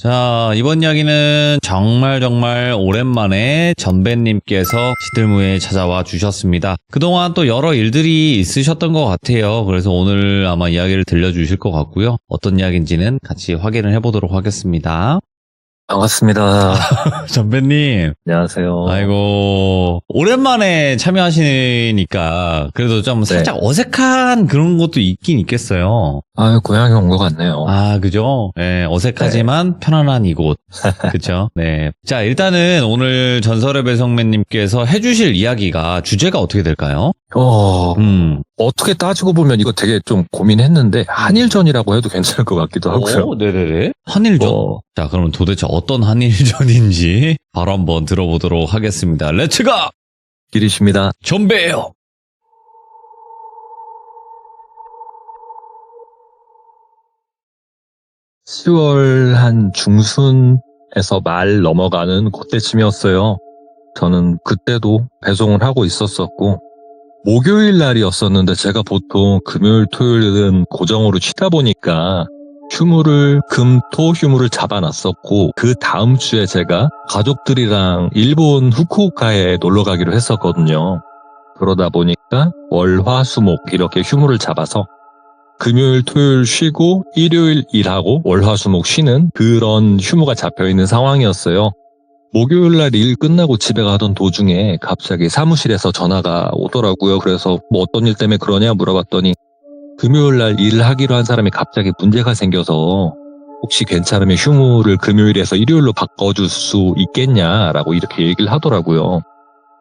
자, 이번 이야기는 정말 오랜만에 전배님께서 시들무에 찾아와 주셨습니다. 그동안 또 여러 일들이 있으셨던 것 같아요. 그래서 오늘 아마 이야기를 들려주실 것 같고요. 어떤 이야기인지는 같이 확인을 해보도록 하겠습니다. 반갑습니다. 전배님. 안녕하세요. 아이고, 오랜만에 참여하시니까 그래도 좀 살짝 어색한 그런 것도 있긴 있겠어요. 고향에 온 것 같네요. 그죠? 네, 어색하지만 편안한 이곳. 그죠? 네. 자, 일단은 오늘 전설의 배성매님께서 해주실 이야기가 주제가 어떻게 될까요? 어떻게 따지고 보면 이거 되게 좀 고민했는데, 한일전이라고 해도 괜찮을 것 같기도 하고요. 네네네. 한일전? 자, 그럼 도대체 어떤 한일전인지 바로 한번 들어보도록 하겠습니다. 렛츠가! 길이십니다. 전배예요. (10월) 한 중순에서 말 넘어가는 그때쯤이었어요. 저는 그때도 배송을 하고 있었었고, 목요일 날이었었는데 제가 보통 금요일, 토요일은 고정으로 쉬다 보니까 휴무를 금, 토 휴무를 잡아놨었고, 그 다음 주에 제가 가족들이랑 일본 후쿠오카에 놀러 가기로 했었거든요. 그러다 보니까 월, 화, 수, 목 이렇게 휴무를 잡아서 금요일, 토요일 쉬고 일요일 일하고 월, 화, 수, 목 쉬는 그런 휴무가 잡혀있는 상황이었어요. 목요일 날 일 끝나고 집에 가던 도중에 갑자기 사무실에서 전화가 오더라고요. 그래서 뭐 어떤 일 때문에 그러냐 물어봤더니 금요일 날 일을 하기로 한 사람이 갑자기 문제가 생겨서 혹시 괜찮으면 휴무를 금요일에서 일요일로 바꿔줄 수 있겠냐라고 이렇게 얘기를 하더라고요.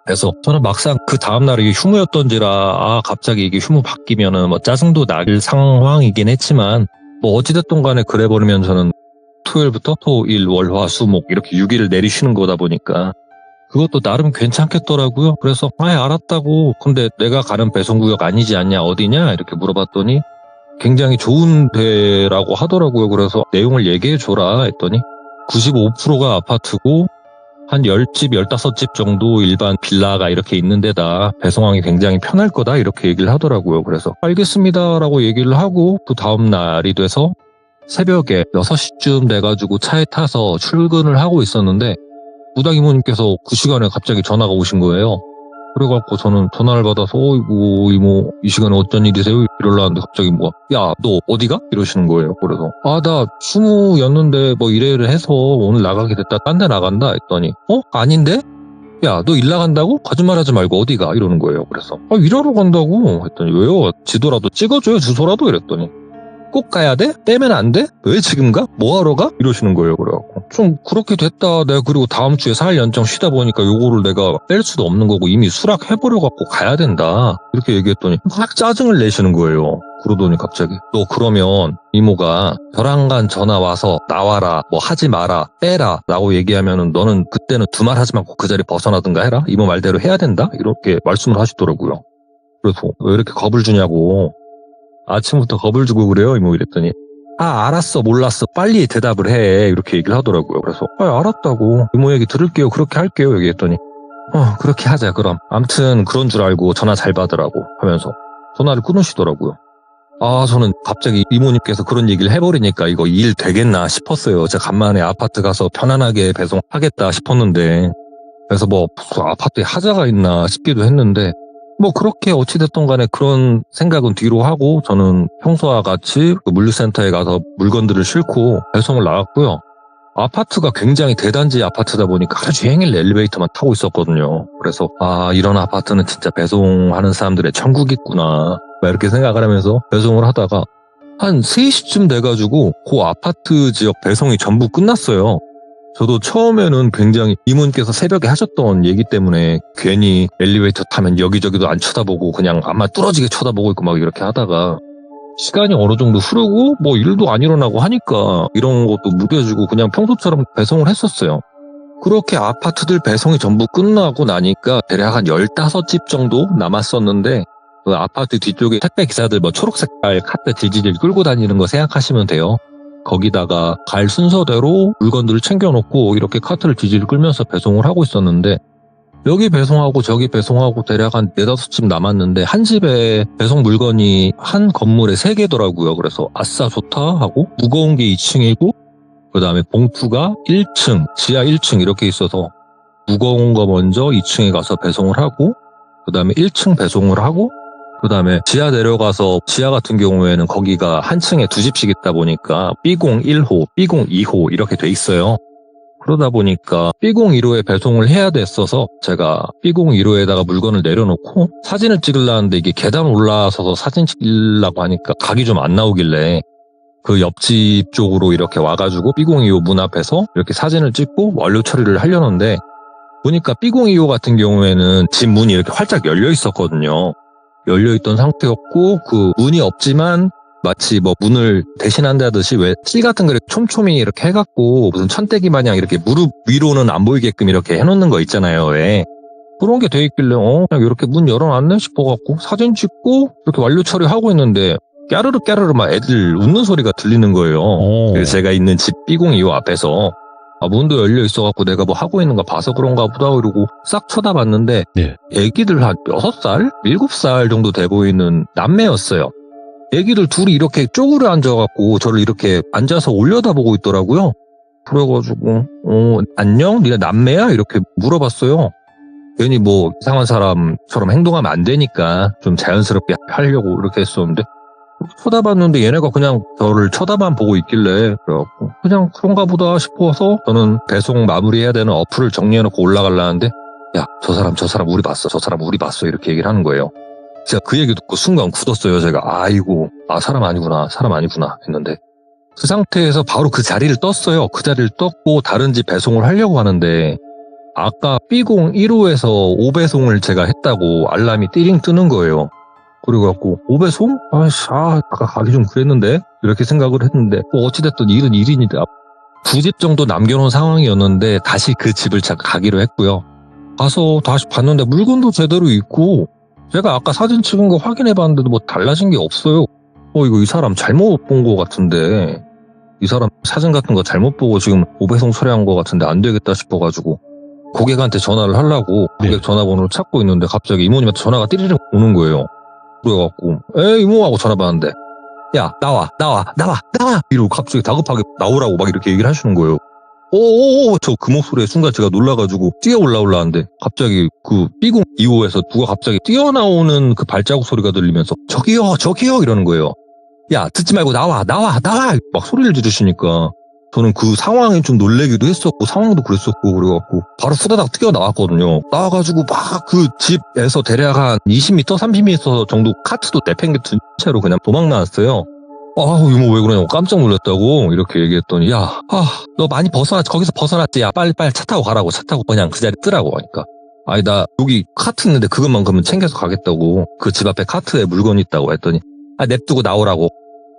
그래서 저는 막상 그 다음날이 휴무였던지라 갑자기 이게 휴무 바뀌면은 뭐 짜증도 날 상황이긴 했지만 뭐 어찌됐든 간에 그래 버리면 저는 토요일부터 토, 일, 월, 화, 수, 목 이렇게 6일을 내리쉬는 거다 보니까 그것도 나름 괜찮겠더라고요. 그래서 알았다고. 근데 내가 가는 배송구역 아니지 않냐 어디냐 이렇게 물어봤더니 굉장히 좋은 데라고 하더라고요. 그래서 내용을 얘기해줘라 했더니 95%가 아파트고 한 10집, 15집 정도 일반 빌라가 이렇게 있는 데다 배송하기 굉장히 편할 거다 이렇게 얘기를 하더라고요. 그래서 알겠습니다라고 얘기를 하고 그 다음 날이 돼서 새벽에 6시쯤 돼가지고 차에 타서 출근을 하고 있었는데 무당 이모님께서 그 시간에 갑자기 전화가 오신 거예요. 그래갖고 저는 전화를 받아서 이모 이 시간에 어쩐 일이세요? 이러려는데 갑자기 야 너 어디가? 이러시는 거예요. 그래서 나 휴무였는데 뭐 이래이래 해서 오늘 나가게 됐다 딴 데 나간다 했더니 아닌데? 야 너 일 나간다고? 거짓말하지 말고 어디가? 이러는 거예요. 그래서 일하러 간다고 했더니 왜요? 지도라도 찍어줘요 주소라도 이랬더니 꼭 가야 돼? 빼면 안 돼? 왜 지금 가? 뭐 하러 가? 이러시는 거예요. 그래갖고 좀 그렇게 됐다. 내가 그리고 다음 주에 4일 연장 쉬다 보니까 요거를 내가 뺄 수도 없는 거고 이미 수락해버려갖고 가야 된다. 이렇게 얘기했더니 막 짜증을 내시는 거예요. 그러더니 갑자기 너 그러면 이모가 벼랑간 전화 와서 나와라 뭐 하지 마라 빼라 라고 얘기하면은 너는 그때는 두 말 하지 말고 그 자리 벗어나든가 해라. 이모 말대로 해야 된다. 이렇게 말씀을 하시더라고요. 그래서 왜 이렇게 겁을 주냐고 아침부터 겁을 주고 그래요 이모 이랬더니 알았어 몰랐어 빨리 대답을 해 이렇게 얘기를 하더라고요. 그래서 알았다고 이모 얘기 들을게요 그렇게 할게요 얘기했더니 그렇게 하자 그럼 암튼 그런 줄 알고 전화 잘 받으라고 하면서 전화를 끊으시더라고요. 저는 갑자기 이모님께서 그런 얘기를 해버리니까 이거 일 되겠나 싶었어요. 제가 간만에 아파트 가서 편안하게 배송하겠다 싶었는데 그래서 무슨 아파트에 하자가 있나 싶기도 했는데 그렇게 어찌됐든 간에 그런 생각은 뒤로 하고 저는 평소와 같이 그 물류센터에 가서 물건들을 싣고 배송을 나갔고요. 아파트가 굉장히 대단지 아파트다 보니까 하루 종일 엘리베이터만 타고 있었거든요. 그래서 이런 아파트는 진짜 배송하는 사람들의 천국이구나 이렇게 생각을 하면서 배송을 하다가 한 3시쯤 돼가지고 그 아파트 지역 배송이 전부 끝났어요. 저도 처음에는 굉장히 이모님께서 새벽에 하셨던 얘기 때문에 괜히 엘리베이터 타면 여기저기도 안 쳐다보고 그냥 아마 뚫어지게 쳐다보고 있고 막 이렇게 하다가 시간이 어느 정도 흐르고 일도 안 일어나고 하니까 이런 것도 무뎌지고 그냥 평소처럼 배송을 했었어요. 그렇게 아파트들 배송이 전부 끝나고 나니까 대략 한 15집 정도 남았었는데 그 아파트 뒤쪽에 택배 기사들 초록색깔 카트 질질 끌고 다니는 거 생각하시면 돼요. 거기다가 갈 순서대로 물건들을 챙겨놓고 이렇게 카트를 질질 끌면서 배송을 하고 있었는데 여기 배송하고 저기 배송하고 대략 한 4-5집 남았는데 한 집에 배송 물건이 한 건물에 3개더라고요. 그래서 아싸 좋다 하고 무거운 게 2층이고 그 다음에 봉투가 1층, 지하 1층 이렇게 있어서 무거운 거 먼저 2층에 가서 배송을 하고 그 다음에 1층 배송을 하고 그 다음에 지하 내려가서 지하 같은 경우에는 거기가 한 층에 두 집씩 있다 보니까 B공 1호, B공 2호 이렇게 돼 있어요. 그러다 보니까 B공 1호에 배송을 해야 됐어서 제가 B공 1호에다가 물건을 내려놓고 사진을 찍으려는데 이게 계단 올라서서 사진 찍으려고 하니까 각이 좀 안 나오길래 그 옆집 쪽으로 이렇게 와가지고 B공 2호 문 앞에서 이렇게 사진을 찍고 완료 처리를 하려는데 보니까 B공 2호 같은 경우에는 집 문이 이렇게 활짝 열려 있었거든요. 열려있던 상태였고 그 문이 없지만 마치 뭐 문을 대신한다듯이 왜 실 같은 거 이렇게 촘촘히 이렇게 해갖고 무슨 천대기 마냥 이렇게 무릎 위로는 안 보이게끔 이렇게 해놓는 거 있잖아요. 왜 그런 게 돼 있길래 그냥 이렇게 문 열어놨네 싶어갖고 사진 찍고 이렇게 완료 처리하고 있는데 까르르 까르르 막 애들 웃는 소리가 들리는 거예요. 그래서 제가 있는 집 B공 2호 앞에서 문도 열려 있어갖고 내가 뭐 하고 있는 거 봐서 그런가 보다 이러고 싹 쳐다봤는데 애기들 한 6살? 7살 정도 돼 보이는 남매였어요. 애기들 둘이 이렇게 쪼그려 앉아갖고 저를 이렇게 앉아서 올려다보고 있더라고요. 그래가지고 안녕? 니네 남매야? 이렇게 물어봤어요. 괜히 뭐 이상한 사람처럼 행동하면 안 되니까 좀 자연스럽게 하려고 이렇게 했었는데 쳐다봤는데 얘네가 그냥 저를 쳐다만 보고 있길래 그래갖고 그냥 그런가 보다 싶어서 저는 배송 마무리해야 되는 어플을 정리해놓고 올라가려는데 야, 저 사람 우리 봤어. 저 사람 우리 봤어. 이렇게 얘기를 하는 거예요. 제가 그 얘기 듣고 순간 굳었어요. 제가 아이고 사람 아니구나 했는데 그 상태에서 바로 그 자리를 떴어요. 그 자리를 떴고 다른 집 배송을 하려고 하는데 아까 B공 1호에서 5배송을 제가 했다고 알람이 띠링 뜨는 거예요. 그래갖고 5배송? 아까 가기 좀 그랬는데 이렇게 생각을 했는데 어찌됐든 일은 일이니까 2집 정도 남겨놓은 상황이었는데 다시 그 집을 가기로 했고요. 가서 다시 봤는데 물건도 제대로 있고 제가 아까 사진 찍은 거 확인해봤는데도 뭐 달라진 게 없어요. 이거 이 사람 잘못 본 거 같은데 이 사람 사진 같은 거 잘못 보고 지금 5배송 처리한 거 같은데 안 되겠다 싶어가지고 고객한테 전화를 하려고 고객 전화번호를 찾고 있는데 갑자기 이모님한테 전화가 띠리링 오는 거예요. 그래갖고 이모 하고 전화 받았는데 야 나와 이러고 갑자기 다급하게 나오라고 막 이렇게 얘기를 하시는 거예요. 저 그 목소리에 순간 제가 놀라가지고 뛰어 올라오려는데 갑자기 그 B공 2호에서 누가 갑자기 뛰어나오는 그 발자국 소리가 들리면서 저기요 이러는 거예요. 야 듣지 말고 나와 막 소리를 지르시니까 저는 그 상황이 좀 놀래기도 했었고 상황도 그랬었고 그래갖고 바로 후다닥 뛰어나왔거든요. 나와가지고 막 그 집에서 대략 한 20m 30m 정도 카트도 내팽개친 채로 그냥 도망 나왔어요. 이모 왜 그러냐고 깜짝 놀랐다고 이렇게 얘기했더니 너 많이 거기서 벗어났지. 야 빨리 차 타고 가라고. 차 타고 그냥 그 자리 뜨라고 하니까 나 여기 카트 있는데 그것만 그러면 챙겨서 가겠다고 그 집 앞에 카트에 물건 있다고 했더니 냅두고 나오라고.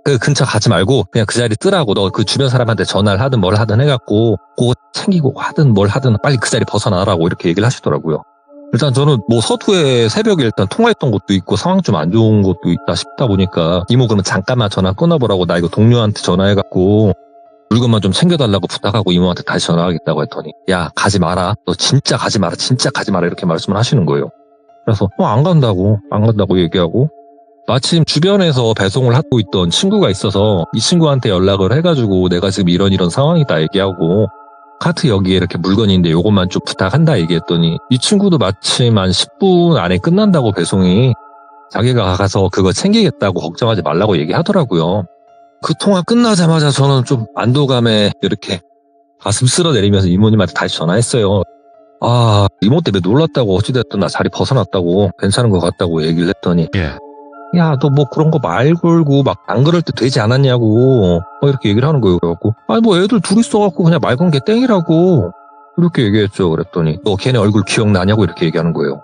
그 근처 가지 말고 그냥 그 자리 뜨라고. 너 그 주변 사람한테 전화를 하든 뭘 하든 해갖고 그거 챙기고 하든 뭘 하든 빨리 그 자리 벗어나라고 이렇게 얘기를 하시더라고요. 일단 저는 뭐 서두에 새벽에 일단 통화했던 것도 있고 상황 좀 안 좋은 것도 있다 싶다 보니까 이모 그러면 잠깐만 전화 끊어보라고 나 이거 동료한테 전화해갖고 물건만 좀 챙겨달라고 부탁하고 이모한테 다시 전화하겠다고 했더니 야 가지 마라. 너 진짜 가지 마라 이렇게 말씀을 하시는 거예요. 그래서 안 간다고 얘기하고 마침 주변에서 배송을 하고 있던 친구가 있어서 이 친구한테 연락을 해가지고 내가 지금 이런 상황이다 얘기하고 카트 여기에 이렇게 물건이 있는데 요것만 좀 부탁한다 얘기했더니 이 친구도 마침 한 10분 안에 끝난다고 배송이 자기가 가서 그거 챙기겠다고 걱정하지 말라고 얘기하더라고요. 그 통화 끝나자마자 저는 좀 안도감에 이렇게 가슴 쓸어내리면서 이모님한테 다시 전화했어요. 이모 때문에 놀랐다고 어찌됐든 나 자리 벗어났다고 괜찮은 것 같다고 얘기를 했더니 야, 너 뭐 그런 거 말 걸고 막 안 그럴 때 되지 않았냐고 이렇게 얘기를 하는 거예요. 그래갖고 뭐 애들 둘이 있어갖고 그냥 말 건 게 땡이라고 이렇게 얘기했죠. 그랬더니 너 걔네 얼굴 기억나냐고 이렇게 얘기하는 거예요.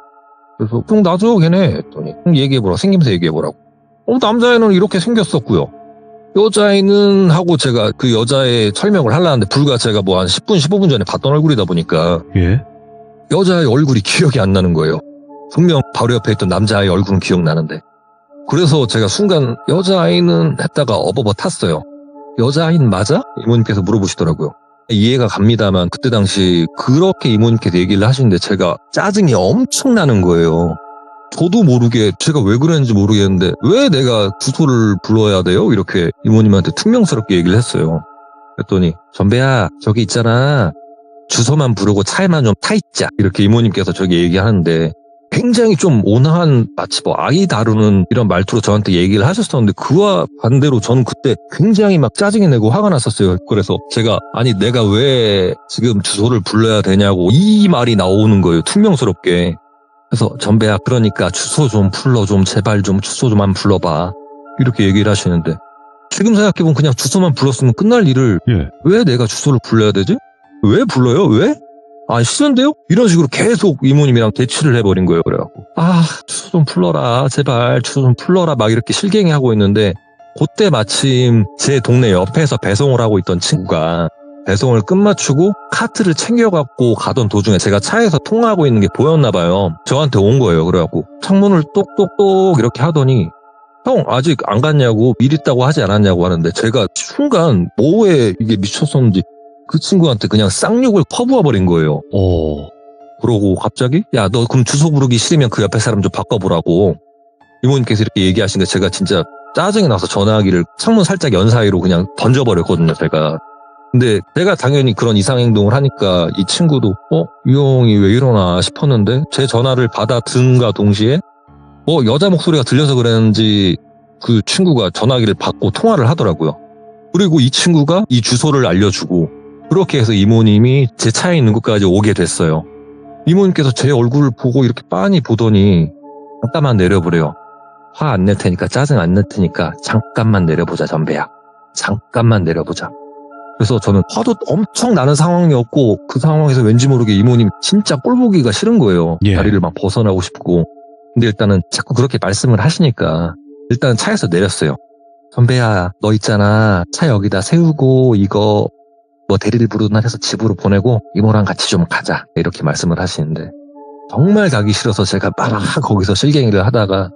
그래서 나죠 걔네 했더니 얘기해보라. 생기면서 얘기해보라고. 남자애는 이렇게 생겼었고요. 여자애는 하고 제가 그 여자애 설명을 하려는데 불과 제가 뭐 한 10분 15분 전에 봤던 얼굴이다 보니까 여자의 얼굴이 기억이 안 나는 거예요. 분명 바로 옆에 있던 남자아이 얼굴은 기억나는데 그래서 제가 순간 여자아이는 했다가 어버버 탔어요. 여자아이는 맞아? 이모님께서 물어보시더라고요. 이해가 갑니다만 그때 당시 그렇게 이모님께서 얘기를 하시는데 제가 짜증이 엄청 나는 거예요. 저도 모르게 제가 왜 그랬는지 모르겠는데 왜 내가 주소를 불러야 돼요? 이렇게 이모님한테 퉁명스럽게 얘기를 했어요. 그랬더니 전배야 저기 있잖아. 주소만 부르고 차에만 좀 타 있자. 이렇게 이모님께서 저기 얘기하는데 굉장히 좀 온화한 마치 뭐 아이 다루는 이런 말투로 저한테 얘기를 하셨었는데 그와 반대로 저는 그때 굉장히 막 짜증이 내고 화가 났었어요. 그래서 제가 아니 내가 왜 지금 주소를 불러야 되냐고 이 말이 나오는 거예요. 퉁명스럽게. 그래서 전배야 그러니까 주소 좀 불러 좀 제발 좀 주소 좀만 불러봐. 이렇게 얘기를 하시는데 지금 생각해보면 그냥 주소만 불렀으면 끝날 일을 왜 내가 주소를 불러야 되지? 왜 불러요? 왜? 아, 싫은데요? 이런 식으로 계속 이모님이랑 대치를 해버린 거예요. 그래갖고 주소 좀 풀러라 제발 주소 좀 풀러라 막 이렇게 실갱이 하고 있는데 그때 마침 제 동네 옆에서 배송을 하고 있던 친구가 배송을 끝마치고 카트를 챙겨갖고 가던 도중에 제가 차에서 통화하고 있는 게 보였나 봐요. 저한테 온 거예요. 그래갖고 창문을 똑똑똑 이렇게 하더니 형 아직 안 갔냐고 미리 있다고 하지 않았냐고 하는데 제가 순간 뭐에 이게 미쳤었는지 그 친구한테 그냥 쌍욕을 퍼부어버린 거예요. 그러고 갑자기 야 너 그럼 주소 부르기 싫으면 그 옆에 사람 좀 바꿔보라고 이모님께서 이렇게 얘기하시는데 제가 진짜 짜증이 나서 전화기를 창문 살짝 연 사이로 그냥 던져버렸거든요. 제가. 근데 제가 당연히 그런 이상행동을 하니까 이 친구도 이 형이 왜 이러나 싶었는데 제 전화를 받아든가 동시에 여자 목소리가 들려서 그랬는지 그 친구가 전화기를 받고 통화를 하더라고요. 그리고 이 친구가 이 주소를 알려주고 그렇게 해서 이모님이 제 차에 있는 곳까지 오게 됐어요. 이모님께서 제 얼굴을 보고 이렇게 빤히 보더니 잠깐만 내려보래요. 화 안 낼 테니까 짜증 안 낼 테니까 잠깐만 내려보자 전배야. 잠깐만 내려보자. 그래서 저는 화도 엄청 나는 상황이었고 그 상황에서 왠지 모르게 이모님 진짜 꼴보기가 싫은 거예요. 자리를 막 벗어나고 싶고. 근데 일단은 자꾸 그렇게 말씀을 하시니까 일단 차에서 내렸어요. 전배야 너 있잖아 차 여기다 세우고 이거 뭐 대리를 부르나 해서 집으로 보내고 이모랑 같이 좀 가자 이렇게 말씀을 하시는데 정말 가기 싫어서 제가 막 거기서 실갱이를 하다가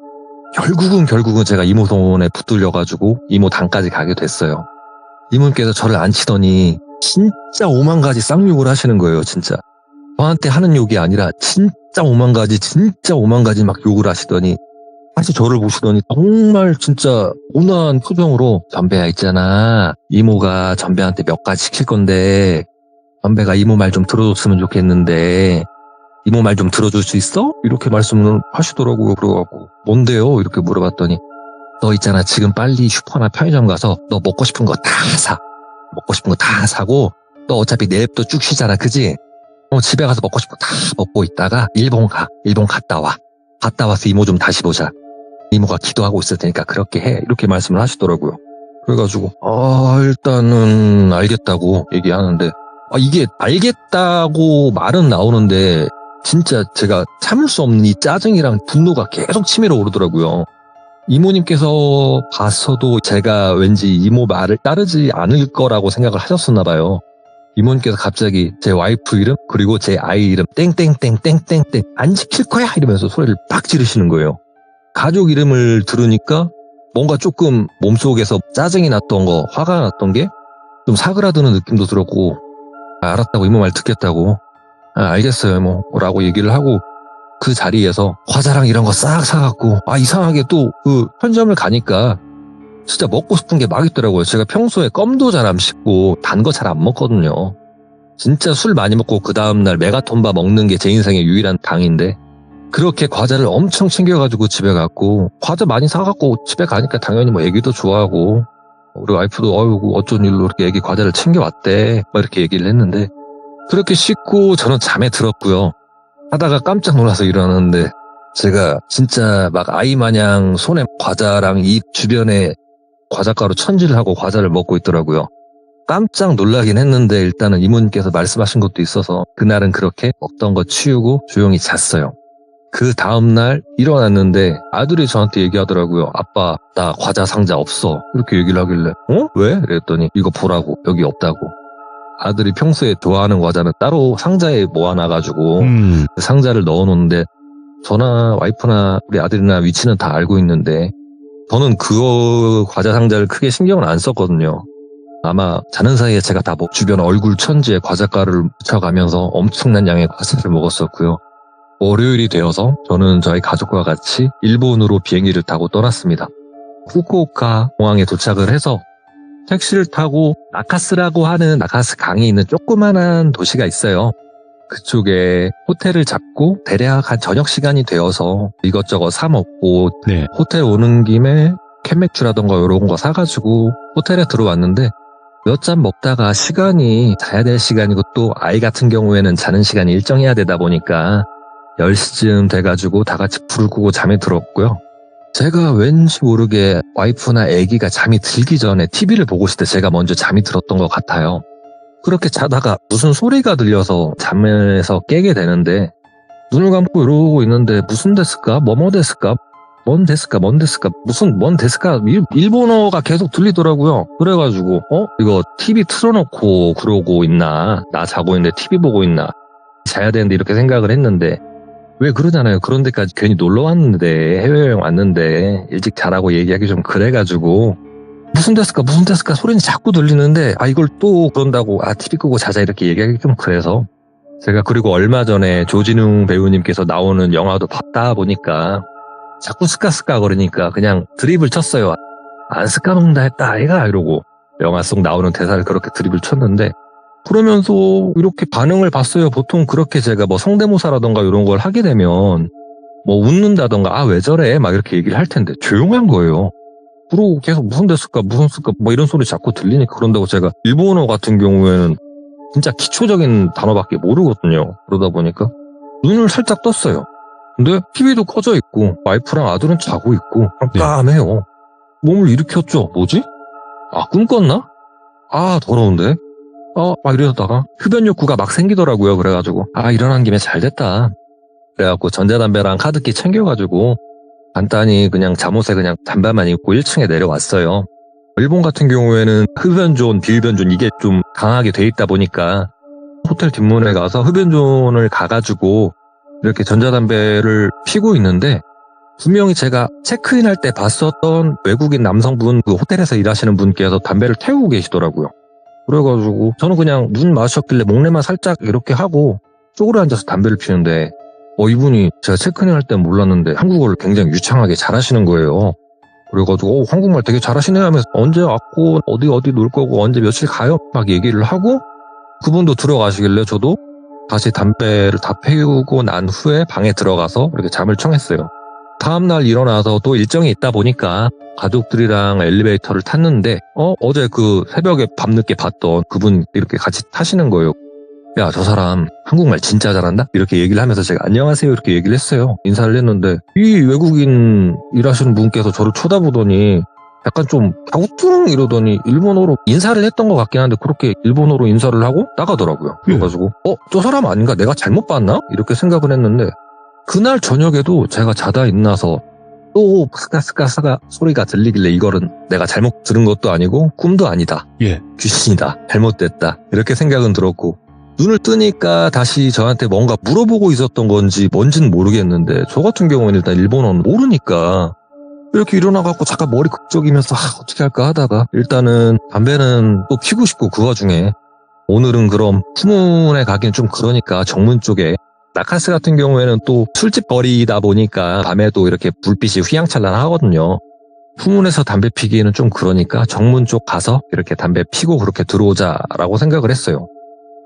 결국은 제가 이모 손에 붙들려가지고 이모 단까지 가게 됐어요. 이모님께서 저를 앉히더니 진짜 5만 가지 쌍욕을 하시는 거예요. 진짜 저한테 하는 욕이 아니라 진짜 5만 가지 막 욕을 하시더니 다시 저를 보시더니 정말 진짜 온화한 표정으로 전배야 있잖아 이모가 전배한테 몇 가지 시킬 건데 전배가 이모 말 좀 들어줬으면 좋겠는데 이모 말 좀 들어줄 수 있어? 이렇게 말씀을 하시더라고요. 그래갖고 뭔데요? 이렇게 물어봤더니 너 있잖아 지금 빨리 슈퍼나 편의점 가서 너 먹고 싶은 거 다 사. 먹고 싶은 거 다 사고 너 어차피 내일도 쭉 쉬잖아 그지? 집에 가서 먹고 싶은 거 다 먹고 있다가 일본 갔다 와. 갔다 와서 이모 좀 다시 보자. 이모가 기도하고 있을 테니까 그렇게 해. 이렇게 말씀을 하시더라고요. 그래가지고 일단은 알겠다고 얘기하는데 이게 알겠다고 말은 나오는데 진짜 제가 참을 수 없는 이 짜증이랑 분노가 계속 치밀어 오르더라고요. 이모님께서 봤어도 제가 왠지 이모 말을 따르지 않을 거라고 생각을 하셨었나 봐요. 이모님께서 갑자기 제 와이프 이름 그리고 제 아이 이름 땡땡땡땡땡땡 안 지킬 거야 이러면서 소리를 빡 지르시는 거예요. 가족 이름을 들으니까 뭔가 조금 몸속에서 짜증이 났던 거 화가 났던 게 좀 사그라드는 느낌도 들었고 알았다고 이모 말 듣겠다고 알겠어요 뭐 라고 얘기를 하고 그 자리에서 과자랑 이런 거 싹 사갖고 이상하게 또 그 편의점을 가니까 진짜 먹고 싶은 게 막 있더라고요. 제가 평소에 껌도 잘 안 씹고 단 거 잘 안 먹거든요. 진짜 술 많이 먹고 그 다음날 메가톤바 먹는 게 제 인생의 유일한 당인데 그렇게 과자를 엄청 챙겨가지고 집에 갔고 과자 많이 사갖고 집에 가니까 당연히 뭐 애기도 좋아하고 우리 와이프도 어이구 어쩐 일로 이렇게 애기 과자를 챙겨왔대 막 이렇게 얘기를 했는데 그렇게 씻고 저는 잠에 들었고요. 하다가 깜짝 놀라서 일어났는데 제가 진짜 막 아이 마냥 손에 과자랑 입 주변에 과자가루 천지를 하고 과자를 먹고 있더라고요. 깜짝 놀라긴 했는데 일단은 이모님께서 말씀하신 것도 있어서 그날은 그렇게 먹던 거 치우고 조용히 잤어요. 그 다음날 일어났는데 아들이 저한테 얘기하더라고요. 아빠 나 과자 상자 없어. 이렇게 얘기를 하길래 왜? 그랬더니 이거 보라고 여기 없다고. 아들이 평소에 좋아하는 과자는 따로 상자에 모아놔가지고 그 상자를 넣어놓는데 저나 와이프나 우리 아들이나 위치는 다 알고 있는데 저는 그 과자 상자를 크게 신경을 안 썼거든요. 아마 자는 사이에 제가 다 주변 얼굴 천지에 과자가루를 묻혀가면서 엄청난 양의 과자를 먹었었고요. 월요일이 되어서 저는 저희 가족과 같이 일본으로 비행기를 타고 떠났습니다. 후쿠오카 공항에 도착을 해서 택시를 타고 나카스라고 하는 나카스 강이 있는 조그만한 도시가 있어요. 그쪽에 호텔을 잡고 대략 한 저녁 시간이 되어서 이것저것 사 먹고 네. 호텔 오는 김에 캔맥주라던가 이런 거 사가지고 호텔에 들어왔는데 몇 잔 먹다가 시간이 자야 될 시간이고 또 아이 같은 경우에는 자는 시간이 일정해야 되다 보니까 10시쯤 돼가지고 다 같이 불을 끄고 잠이 들었고요. 제가 왠지 모르게 와이프나 아기가 잠이 들기 전에 TV를 보고 있을 때 제가 먼저 잠이 들었던 것 같아요. 그렇게 자다가 무슨 소리가 들려서 잠에서 깨게 되는데 눈을 감고 이러고 있는데 무슨 데스까? 뭐뭐 데스까? 뭔 데스까? 무슨 뭔 데스까? 일본어가 계속 들리더라고요. 그래가지고 이거 TV 틀어놓고 그러고 있나? 나 자고 있는데 TV 보고 있나? 자야 되는데 이렇게 생각을 했는데 왜 그러잖아요. 그런 데까지 괜히 놀러 왔는데 해외여행 왔는데 일찍 자라고 얘기하기 좀 그래가지고 무슨 데스까 소리는 자꾸 들리는데 이걸 또 그런다고 TV 끄고 자자 이렇게 얘기하기 좀 그래서 제가 그리고 얼마 전에 조진웅 배우님께서 나오는 영화도 봤다 보니까 자꾸 스까스까 그러니까 그냥 드립을 쳤어요. 안 스까먹는다 했다 아이가 이러고 영화 속 나오는 대사를 그렇게 드립을 쳤는데 그러면서 이렇게 반응을 봤어요. 보통 그렇게 제가 뭐 성대모사라던가 이런 걸 하게 되면 뭐 웃는다던가 왜 저래 막 이렇게 얘기를 할 텐데 조용한 거예요. 그러고 계속 무슨 데스까 뭐 이런 소리 자꾸 들리니까 그런다고 제가 일본어 같은 경우에는 진짜 기초적인 단어밖에 모르거든요. 그러다 보니까 눈을 살짝 떴어요. 근데 TV도 꺼져 있고 와이프랑 아들은 자고 있고 깜깜해요. 몸을 일으켰죠. 뭐지? 꿈 꿨나? 더러운데? 막 이러다가 흡연 욕구가 막 생기더라고요. 그래가지고 일어난 김에 잘 됐다. 그래갖고 전자담배랑 카드키 챙겨가지고 간단히 그냥 잠옷에 그냥 잠바만 입고 1층에 내려왔어요. 일본 같은 경우에는 흡연존, 비흡연존 이게 좀 강하게 돼 있다 보니까 호텔 뒷문에 가서 흡연존을 가가지고 이렇게 전자담배를 피고 있는데 분명히 제가 체크인할 때 봤었던 외국인 남성분 그 호텔에서 일하시는 분께서 담배를 태우고 계시더라고요. 그래가지고 저는 그냥 문 마셨길래 목례만 살짝 이렇게 하고 쪼그려 앉아서 담배를 피우는데 이분이 제가 체크인할 땐 몰랐는데 한국어를 굉장히 유창하게 잘하시는 거예요. 그래가지고 한국말 되게 잘하시네 하면서 언제 왔고 어디 놀 거고 언제 며칠 가요 막 얘기를 하고 그분도 들어가시길래 저도 다시 담배를 다 피우고 난 후에 방에 들어가서 이렇게 잠을 청했어요. 다음날 일어나서 또 일정이 있다 보니까 가족들이랑 엘리베이터를 탔는데 어제 그 새벽에 밤늦게 봤던 그분 이렇게 같이 타시는 거예요. 야, 저 사람 한국말 진짜 잘한다? 이렇게 얘기를 하면서 제가 안녕하세요 이렇게 얘기를 했어요. 인사를 했는데 이 외국인 일하시는 분께서 저를 쳐다보더니 약간 좀 갸우뚱 이러더니 일본어로 인사를 했던 것 같긴 한데 그렇게 일본어로 인사를 하고 나가더라고요. 그래가지고 저 사람 아닌가? 내가 잘못 봤나? 이렇게 생각을 했는데 그날 저녁에도 제가 자다 일어나서 또 스카스카스가 소리가 들리길래 이거는 내가 잘못 들은 것도 아니고 꿈도 아니다. 귀신이다. 잘못됐다. 이렇게 생각은 들었고 눈을 뜨니까 다시 저한테 뭔가 물어보고 있었던 건지 뭔지는 모르겠는데 저 같은 경우는 일단 일본어는 모르니까 이렇게 일어나갖고 잠깐 머리 극적이면서 어떻게 할까 하다가 일단은 담배는 또 피고 싶고 그 와중에 오늘은 그럼 후문에 가긴 좀 그러니까 정문 쪽에 나카스 같은 경우에는 또 술집 거리다 보니까 밤에도 이렇게 불빛이 휘황찬란하거든요. 후문에서 담배 피기에는 좀 그러니까 정문 쪽 가서 이렇게 담배 피고 그렇게 들어오자라고 생각을 했어요.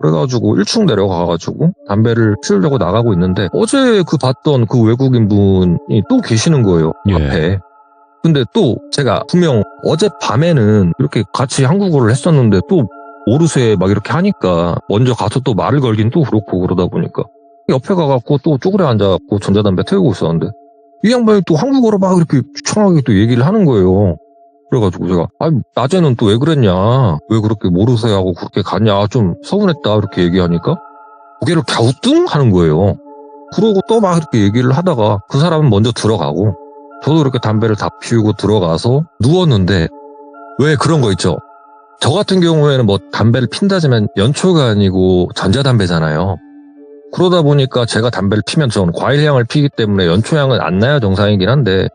그래가지고 1층 내려가가지고 담배를 피우려고 나가고 있는데 어제 봤던 그 외국인 분이 또 계시는 거예요. 앞에. 근데 또 제가 분명 어제 밤에는 이렇게 같이 한국어를 했었는데 또 오르세 막 이렇게 하니까 먼저 가서 또 말을 걸긴 또 그렇고 그러다 보니까 옆에 가갖고 또 쪼그려 앉아갖고 전자담배 태우고 있었는데 이 양반이 또 한국어로 막 이렇게 추청하게 또 얘기를 하는 거예요. 그래가지고 제가 낮에는 또 왜 그랬냐 왜 그렇게 모르세요 하고 그렇게 갔냐 좀 서운했다 이렇게 얘기하니까 고개를 갸우뚱 하는 거예요. 그러고 또 막 이렇게 얘기를 하다가 그 사람은 먼저 들어가고 저도 이렇게 담배를 다 피우고 들어가서 누웠는데 왜 그런 거 있죠. 저 같은 경우에는 뭐 담배를 핀다지만 연초가 아니고 전자담배잖아요. 그러다 보니까 제가 담배를 피면 저는 과일향을 피기 때문에 연초향은 안 나야 정상이긴 한데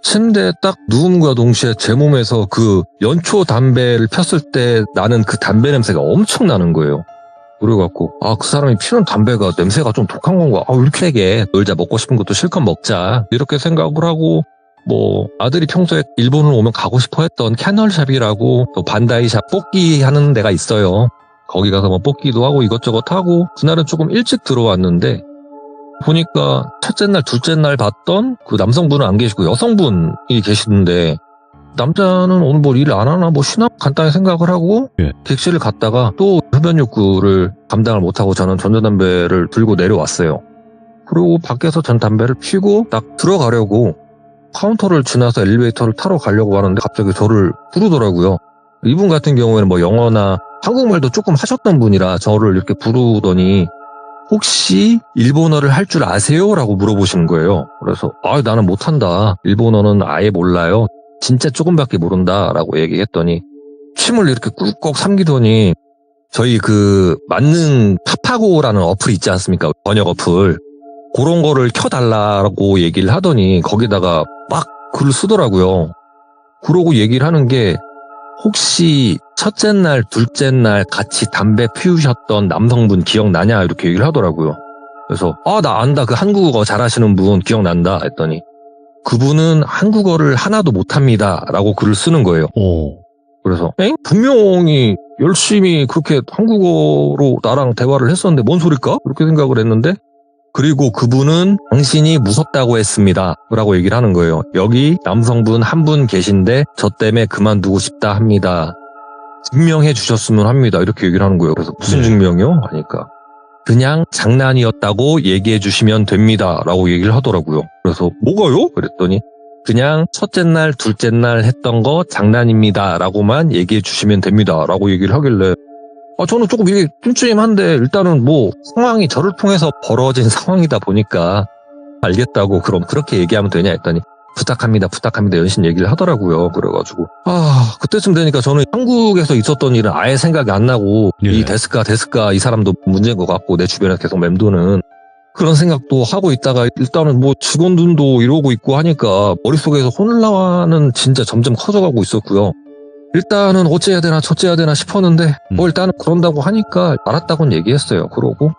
침대에 딱 누움과 동시에 제 몸에서 그 연초 담배를 폈을 때 나는 그 담배 냄새가 엄청 나는 거예요. 그래갖고 그 사람이 피는 담배가 냄새가 좀 독한 건가? 왜 이렇게 세게 놀자 먹고 싶은 것도 실컷 먹자 이렇게 생각을 하고 뭐 아들이 평소에 일본을 오면 가고 싶어 했던 캐널샵이라고 또 반다이샵 뽑기 하는 데가 있어요. 거기 가서 뭐 뽑기도 하고 이것저것 하고 그날은 조금 일찍 들어왔는데 보니까 첫째 날, 둘째 날 봤던 그 남성분은 안 계시고 여성분이 계시는데 남자는 오늘 뭐 일 안 하나 뭐 쉬나 간단히 생각을 하고 예. 객실을 갔다가 또 흡연 욕구를 감당을 못하고 저는 전자담배를 들고 내려왔어요. 그리고 밖에서 전 담배를 피고 딱 들어가려고 카운터를 지나서 엘리베이터를 타러 가려고 하는데 갑자기 저를 부르더라고요. 이분 같은 경우에는 뭐 영어나 한국말도 조금 하셨던 분이라 저를 이렇게 부르더니 혹시 일본어를 할 줄 아세요? 라고 물어보시는 거예요. 그래서 나는 못한다. 일본어는 아예 몰라요. 진짜 조금밖에 모른다. 라고 얘기했더니 침을 이렇게 꿀꺽 삼기더니 저희 그 만능 파파고라는 어플이 있지 않습니까? 번역 어플. 그런 거를 켜달라고 얘기를 하더니 거기다가 막 글을 쓰더라고요. 그러고 얘기를 하는 게 혹시 첫째 날, 둘째 날 같이 담배 피우셨던 남성분 기억나냐? 이렇게 얘기를 하더라고요. 그래서 나 안다. 그 한국어 잘하시는 분 기억난다. 했더니 그분은 한국어를 하나도 못합니다. 라고 글을 쓰는 거예요. 그래서 분명히 열심히 그렇게 한국어로 나랑 대화를 했었는데 뭔 소릴까? 그렇게 생각을 했는데 그리고 그분은 당신이 무섭다고 했습니다. 라고 얘기를 하는 거예요. 여기 남성분 한 분 계신데 저 때문에 그만두고 싶다 합니다. 증명해 주셨으면 합니다. 이렇게 얘기를 하는 거예요. 그래서 무슨 증명이요? 하니까 그냥 장난이었다고 얘기해 주시면 됩니다. 라고 얘기를 하더라고요. 그래서 뭐가요? 그랬더니 그냥 첫째 날, 둘째 날 했던 거 장난입니다. 라고만 얘기해 주시면 됩니다. 라고 얘기를 하길래 저는 조금 이게 찜찜한데 일단은 뭐 상황이 저를 통해서 벌어진 상황이다 보니까 알겠다고 그럼 그렇게 얘기하면 되냐 했더니 부탁합니다 연신 얘기를 하더라고요. 그래가지고 그때쯤 되니까 저는 한국에서 있었던 일은 아예 생각이 안 나고 이 데스카 이 사람도 문제인 것 같고 내 주변에 계속 맴도는 그런 생각도 하고 있다가 일단은 뭐 직원들도 이러고 있고 하니까 머릿속에서 혼란은 진짜 점점 커져가고 있었고요. 일단은 어째야 되나 저째야 되나 싶었는데 뭐 일단은 그런다고 하니까 알았다고는 얘기했어요. 그러고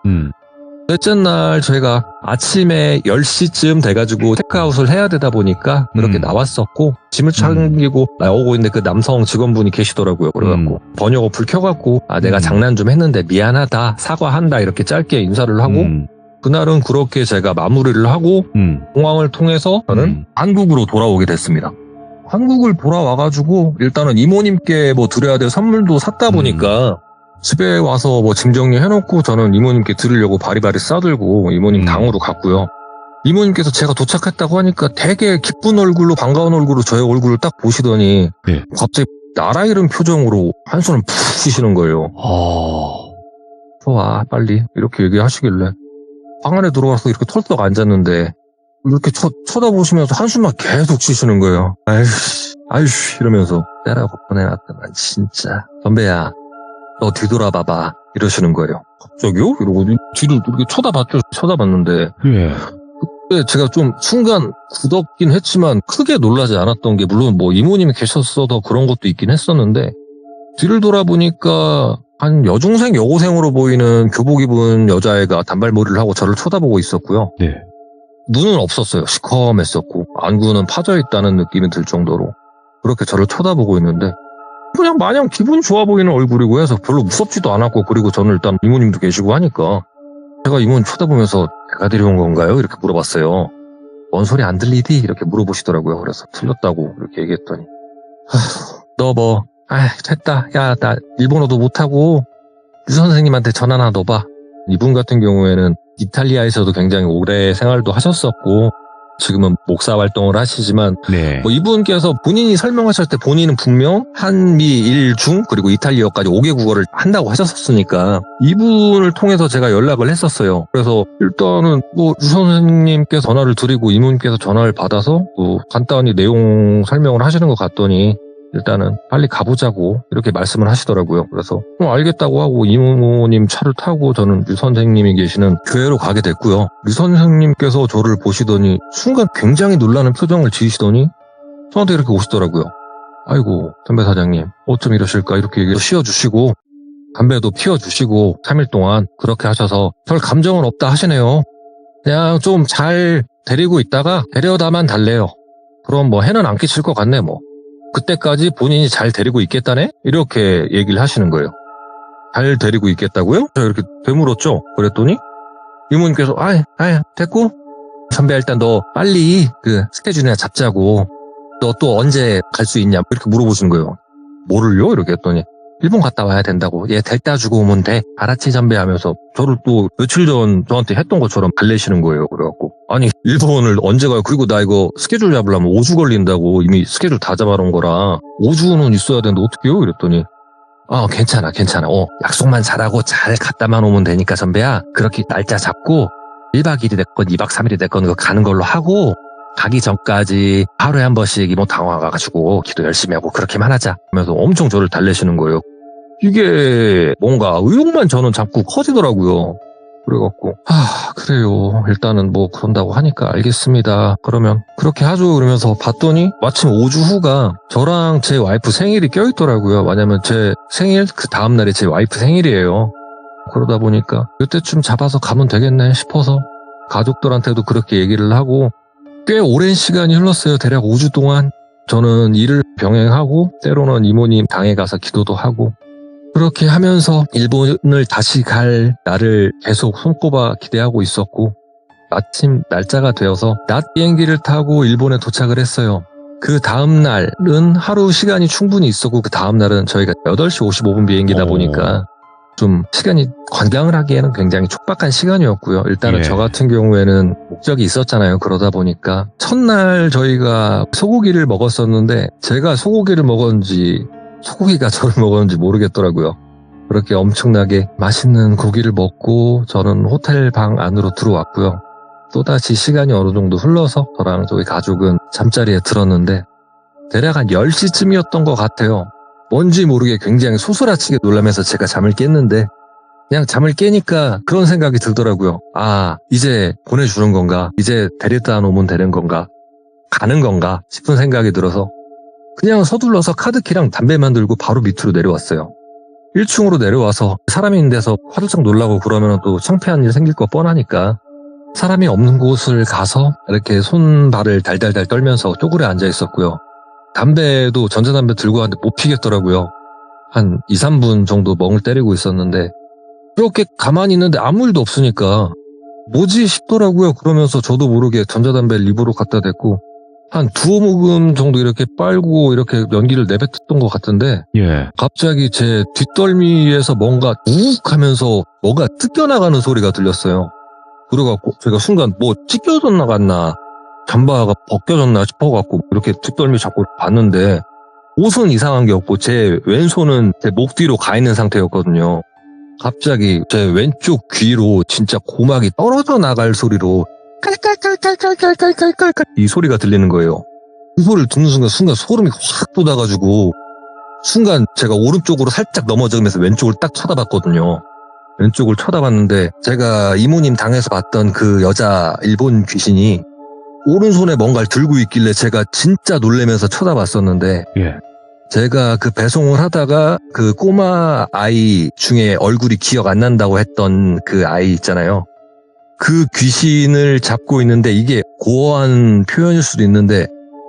넷째 날 저희가 아침에 10시쯤 돼가지고 체크아웃을 해야 되다 보니까 그렇게 나왔었고 짐을 챙기고 나오고 있는데 그 남성 직원분이 계시더라고요. 그래갖고 번역 어플 켜갖고 내가 장난 좀 했는데 미안하다 사과한다 이렇게 짧게 인사를 하고 그날은 그렇게 제가 마무리를 하고 공항을 통해서 저는 한국으로 돌아오게 됐습니다. 한국을 돌아와가지고 일단은 이모님께 뭐 드려야 될 선물도 샀다 보니까 집에 와서 뭐 짐 정리해놓고 저는 이모님께 드리려고 바리바리 싸들고 이모님 당으로 갔고요. 이모님께서 제가 도착했다고 하니까 되게 기쁜 얼굴로 반가운 얼굴로 저의 얼굴을 딱 보시더니 갑자기 나라 이름 표정으로 한숨을 푹 쉬시는 거예요. 와 빨리 이렇게 얘기하시길래 방 안에 들어와서 이렇게 털썩 앉았는데 이렇게 쳐다보시면서 한숨만 계속 쉬시는 거예요. 아이씨 이러면서 때라고 보내놨더만 진짜 선배야 너 뒤돌아봐봐 이러시는 거예요. 갑자기요? 이러고 뒤를 이렇게 쳐다봤는데 그때 제가 좀 순간 굳었긴 했지만 크게 놀라지 않았던 게 물론 뭐 이모님이 계셨어서 그런 것도 있긴 했었는데 뒤를 돌아보니까 한 여중생 여고생으로 보이는 교복 입은 여자애가 단발머리를 하고 저를 쳐다보고 있었고요. 눈은 없었어요. 시커맸었고 안구는 파져있다는 느낌이 들 정도로 그렇게 저를 쳐다보고 있는데 그냥 마냥 기분 좋아 보이는 얼굴이고 해서 별로 무섭지도 않았고 그리고 저는 일단 이모님도 계시고 하니까 제가 이모님 쳐다보면서 내가 데려온 건가요? 이렇게 물어봤어요. 뭔 소리 안 들리디? 이렇게 물어보시더라고요. 그래서 틀렸다고 이렇게 얘기했더니 너 뭐 됐다. 야 나 일본어도 못하고 유 선생님한테 전화나 넣어봐. 이분 같은 경우에는 이탈리아에서도 굉장히 오래 생활도 하셨었고 지금은 목사 활동을 하시지만 뭐 이분께서 본인이 설명하실 때 본인은 분명 한미 일중 그리고 이탈리아까지 5개 국어를 한다고 하셨었으니까 이분을 통해서 제가 연락을 했었어요. 그래서 일단은 뭐 유 선생님께 전화를 드리고 이모님께서 전화를 받아서 뭐 간단히 내용 설명을 하시는 것 같더니 일단은 빨리 가보자고 이렇게 말씀을 하시더라고요. 그래서 알겠다고 하고 이모님 차를 타고 저는 류 선생님이 계시는 교회로 가게 됐고요. 류 선생님께서 저를 보시더니 순간 굉장히 놀라는 표정을 지으시더니 저한테 이렇게 오시더라고요. 아이고 선배 사장님 어쩜 이러실까 이렇게 얘기를 씌워주시고 담배도 피워주시고 3일 동안 그렇게 하셔서 별 감정은 없다 하시네요. 그냥 좀 잘 데리고 있다가 데려다만 달래요. 그럼 뭐 해는 안 끼칠 것 같네 뭐. 그때까지 본인이 잘 데리고 있겠다네? 이렇게 얘기를 하시는 거예요. 잘 데리고 있겠다고요? 저 이렇게 되물었죠. 그랬더니 이모님께서 아이 됐고 선배 일단 너 빨리 그 스케줄이나 잡자고. 너 또 언제 갈 수 있냐 이렇게 물어보시는 거예요. 뭐를요? 이렇게 했더니 일본 갔다 와야 된다고. 얘 데려다 주고 오면 돼. 알았지 선배 하면서 저를 또 며칠 전 저한테 했던 것처럼 달래시는 거예요. 그래갖고 아니 일본을 언제 가요? 그리고 나 이거 스케줄 잡으려면 5주 걸린다고. 이미 스케줄 다 잡아놓은 거라 5주는 있어야 되는데 어떡해요? 이랬더니 괜찮아. 약속만 잘하고 잘 갔다만 오면 되니까 선배야. 그렇게 날짜 잡고 1박 2일이 됐건 2박 3일이 됐건 그거 가는 걸로 하고 가기 전까지 하루에 한 번씩 이모 당화 가가지고 기도 열심히 하고 그렇게만 하자 하면서 엄청 저를 달래시는 거예요. 이게 뭔가 의욕만 저는 자꾸 커지더라고요. 그래갖고 그래요. 일단은 뭐 그런다고 하니까 알겠습니다. 그러면 그렇게 하죠. 그러면서 봤더니 마침 5주 후가 저랑 제 와이프 생일이 껴있더라고요. 왜냐면 제 생일 그 다음날이 제 와이프 생일이에요. 그러다 보니까 이때쯤 잡아서 가면 되겠네 싶어서 가족들한테도 그렇게 얘기를 하고 꽤 오랜 시간이 흘렀어요. 대략 5주 동안 저는 일을 병행하고 때로는 이모님 당에 가서 기도도 하고 그렇게 하면서 일본을 다시 갈 날을 계속 손꼽아 기대하고 있었고 마침 날짜가 되어서 낮 비행기를 타고 일본에 도착을 했어요. 그 다음 날은 하루 시간이 충분히 있었고 그 다음 날은 저희가 8시 55분 비행기다 보니까 좀 시간이 관광을 하기에는 굉장히 촉박한 시간이었고요. 일단은 저 같은 경우에는 목적이 있었잖아요. 그러다 보니까 첫날 저희가 소고기를 먹었었는데 제가 소고기를 먹었는지 소고기가 저를 먹었는지 모르겠더라고요. 그렇게 엄청나게 맛있는 고기를 먹고 저는 호텔 방 안으로 들어왔고요. 또다시 시간이 어느 정도 흘러서 저랑 저희 가족은 잠자리에 들었는데 대략 한 10시쯤이었던 것 같아요. 뭔지 모르게 굉장히 소스라치게 놀라면서 제가 잠을 깼는데 그냥 잠을 깨니까 그런 생각이 들더라고요. 이제 보내주는 건가? 이제 데려다 놓으면 되는 건가? 가는 건가? 싶은 생각이 들어서 그냥 서둘러서 카드키랑 담배만 들고 바로 밑으로 내려왔어요. 1층으로 내려와서 사람이 있는 데서 화들짝 놀라고 그러면 또 창피한 일 생길 거 뻔하니까 사람이 없는 곳을 가서 이렇게 손발을 달달달 떨면서 쪼그려 앉아 있었고요. 담배도 전자담배 들고 왔는데 못 피겠더라고요. 한 2, 3분 정도 멍을 때리고 있었는데 그렇게 가만히 있는데 아무 일도 없으니까 뭐지 싶더라고요. 그러면서 저도 모르게 전자담배를 입으로 갖다 댔고 한 2모금 정도 이렇게 빨고 이렇게 연기를 내뱉었던 것 같은데 갑자기 제 뒷덜미에서 뭔가 우욱 하면서 뭐가 뜯겨나가는 소리가 들렸어요. 그래갖고 제가 순간 뭐 찢겨져 나갔나 잠바가 벗겨졌나 싶어갖고 이렇게 뒷덜미 잡고 봤는데 옷은 이상한 게 없고 제 왼손은 제 목 뒤로 가 있는 상태였거든요. 갑자기 제 왼쪽 귀로 진짜 고막이 떨어져 나갈 소리로 깔깔깔깔깔깔깔깔깔 이 소리가 들리는 거예요. 그 소리를 듣는 순간 소름이 확 돋아가지고 순간 제가 오른쪽으로 살짝 넘어지면서 왼쪽을 딱 쳐다봤거든요. 왼쪽을 쳐다봤는데 제가 이모님 당에서 봤던 그 여자 일본 귀신이 오른손에 뭔가를 들고 있길래 제가 진짜 놀라면서 쳐다봤었는데 제가 그 배송을 하다가 그 꼬마 아이 중에 얼굴이 기억 안 난다고 했던 그 아이 있잖아요. 그 귀신을 잡고 있는데 이게 고어한 표현일 수도 있는데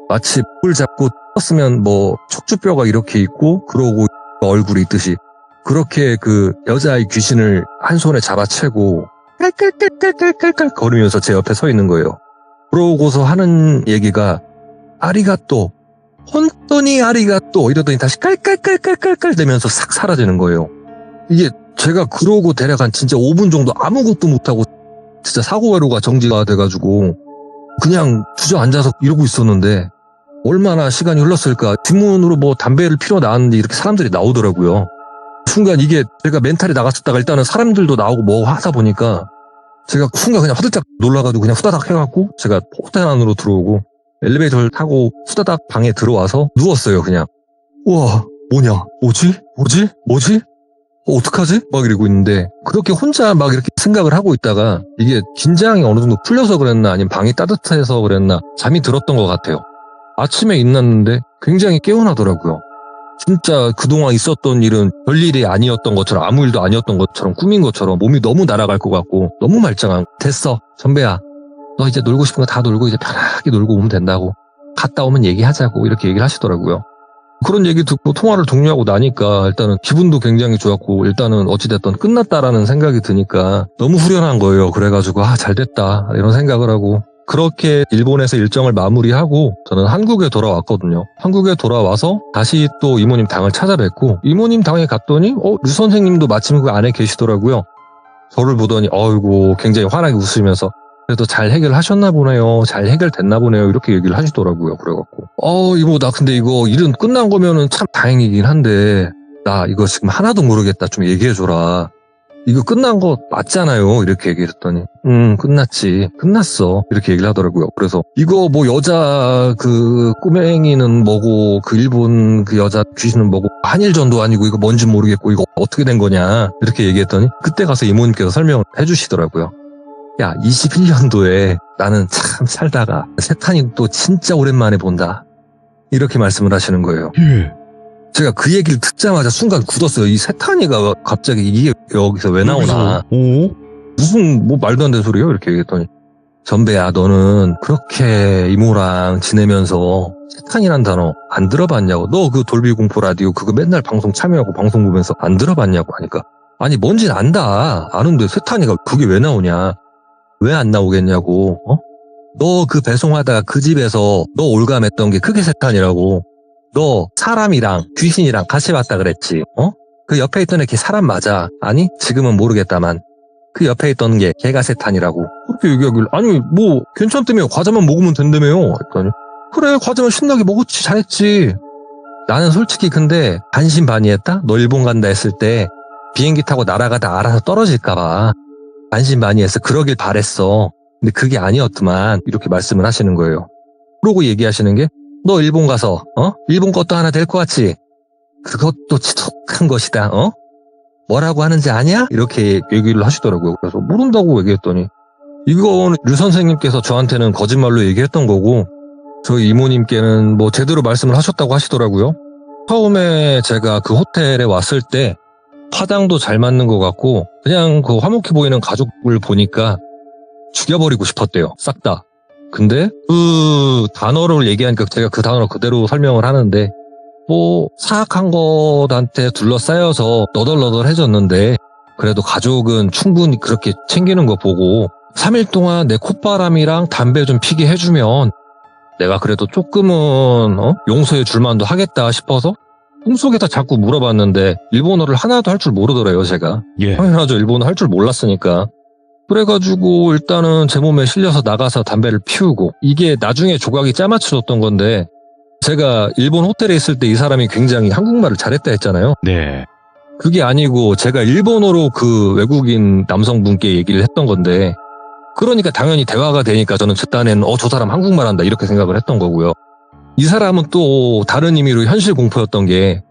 마치 목을 잡고 떴으면 뭐 척추뼈가 이렇게 있고 그러고 얼굴이 있듯이 그렇게 그 여자아이 귀신을 한 손에 잡아채고 깔깔깔깔깔깔 거리면서 제 옆에 서 있는 거예요. 그러고서 하는 얘기가 아리가또 혼돈이 아리가또 이러더니 다시 깔깔깔깔깔깔 되면서 싹 사라지는 거예요. 이게 제가 그러고 대략 한 진짜 5분 정도 아무것도 못하고 진짜 사고회로가 정지가 돼가지고 그냥 주저앉아서 이러고 있었는데 얼마나 시간이 흘렀을까. 뒷문으로 뭐 담배를 피러 나왔는데 이렇게 사람들이 나오더라고요. 순간 이게 제가 멘탈이 나갔었다가 일단은 사람들도 나오고 뭐 하다 보니까 제가 순간 그냥 화들짝 놀라가지고 그냥 후다닥 해갖고 제가 호텔 안으로 들어오고 엘리베이터를 타고 후다닥 방에 들어와서 누웠어요. 그냥 우와 뭐냐 뭐지 어떡하지? 막 이러고 있는데 그렇게 혼자 막 이렇게 생각을 하고 있다가 이게 긴장이 어느 정도 풀려서 그랬나 아니면 방이 따뜻해서 그랬나 잠이 들었던 것 같아요. 아침에 일어났는데 굉장히 개운하더라고요. 진짜 그동안 있었던 일은 별일이 아니었던 것처럼 아무 일도 아니었던 것처럼 꿈인 것처럼 몸이 너무 날아갈 것 같고 너무 말짱한 됐어 선배야 너 이제 놀고 싶은 거 다 놀고 이제 편하게 놀고 오면 된다고 갔다 오면 얘기하자고 이렇게 얘기를 하시더라고요. 그런 얘기 듣고 통화를 종료하고 나니까 일단은 기분도 굉장히 좋았고 일단은 어찌됐든 끝났다라는 생각이 드니까 너무 후련한 거예요. 그래가지고 잘 됐다 이런 생각을 하고 그렇게 일본에서 일정을 마무리하고 저는 한국에 돌아왔거든요. 한국에 돌아와서 다시 또 이모님 당을 찾아뵙고 이모님 당에 갔더니 류 선생님도 마침 그 안에 계시더라고요. 저를 보더니 어이구 굉장히 환하게 웃으면서 그래도 잘 해결하셨나 보네요. 잘 해결됐나 보네요. 이렇게 얘기를 하시더라고요. 그래갖고 이모 나 근데 이거 일은 끝난 거면은 참 다행이긴 한데 나 이거 지금 하나도 모르겠다. 좀 얘기해줘라. 이거 끝난 거 맞잖아요. 이렇게 얘기했더니 끝났지. 끝났어. 이렇게 얘기를 하더라고요. 그래서 이거 뭐 여자 그 꼬맹이는 뭐고 그 일본 그 여자 귀신은 뭐고 한일전도 아니고 이거 뭔지 모르겠고 이거 어떻게 된 거냐 이렇게 얘기했더니 그때 가서 이모님께서 설명을 해주시더라고요. 야 21년도에 나는 참 살다가 세탄이 또 진짜 오랜만에 본다. 이렇게 말씀을 하시는 거예요. 예. 제가 그 얘기를 듣자마자 순간 굳었어요. 이 세탄이가 갑자기 이게 여기서 왜 나오나. 오? 무슨 뭐 말도 안 되는 소리예요? 이렇게 얘기했더니 전배야 너는 그렇게 이모랑 지내면서 세탄이란 단어 안 들어봤냐고. 너 그 돌비공포 라디오 그거 맨날 방송 참여하고 방송 보면서 안 들어봤냐고 하니까 아니 뭔진 안다. 아는데 세탄이가 그게 왜 나오냐. 왜 안 나오겠냐고. 너 그 배송하다가 그 집에서 너 올감했던 게 그게 세탄이라고. 너 사람이랑 귀신이랑 같이 왔다 그랬지. 그 옆에 있던 애 걔 사람 맞아. 아니 지금은 모르겠다만 그 옆에 있던 게 걔가 세탄이라고. 그렇게 얘기하길래 아니 뭐 괜찮다며 과자만 먹으면 된다며요. 했더니 그래 과자만 신나게 먹었지 잘했지. 나는 솔직히 근데 반신반의했다. 너 일본 간다 했을 때 비행기 타고 날아가다 알아서 떨어질까봐 반신반의해서 그러길 바랬어. 근데 그게 아니었더만 이렇게 말씀을 하시는 거예요. 그러고 얘기하시는 게 너 일본 가서 일본 것도 하나 될 것 같지? 그것도 지독한 것이다. 뭐라고 하는지 아냐? 이렇게 얘기를 하시더라고요. 그래서 모른다고 얘기했더니 이거는 류 선생님께서 저한테는 거짓말로 얘기했던 거고 저희 이모님께는 뭐 제대로 말씀을 하셨다고 하시더라고요. 처음에 제가 그 호텔에 왔을 때 화장도 잘 맞는 것 같고 그냥 그 화목해 보이는 가족을 보니까 죽여버리고 싶었대요. 싹 다. 근데 그 단어를 얘기하니까 제가 그 단어를 그대로 설명을 하는데 뭐 사악한 것한테 둘러싸여서 너덜너덜해졌는데 그래도 가족은 충분히 그렇게 챙기는 거 보고 3일 동안 내 콧바람이랑 담배 좀 피게 해주면 내가 그래도 조금은 용서해 줄만도 하겠다 싶어서 꿈속에다 자꾸 물어봤는데 일본어를 하나도 할 줄 모르더래요. 제가. 예. 당연하죠. 일본어 할 줄 몰랐으니까. 그래가지고 일단은 제 몸에 실려서 나가서 담배를 피우고 이게 나중에 조각이 짜맞춰졌던 건데 제가 일본 호텔에 있을 때 이 사람이 굉장히 한국말을 잘했다 했잖아요. 네. 그게 아니고 제가 일본어로 그 외국인 남성분께 얘기를 했던 건데 그러니까 당연히 대화가 되니까 저는 제 딴에는 저 사람 한국말 한다 이렇게 생각을 했던 거고요. 이 사람은 또 다른 의미로 현실 공포였던 게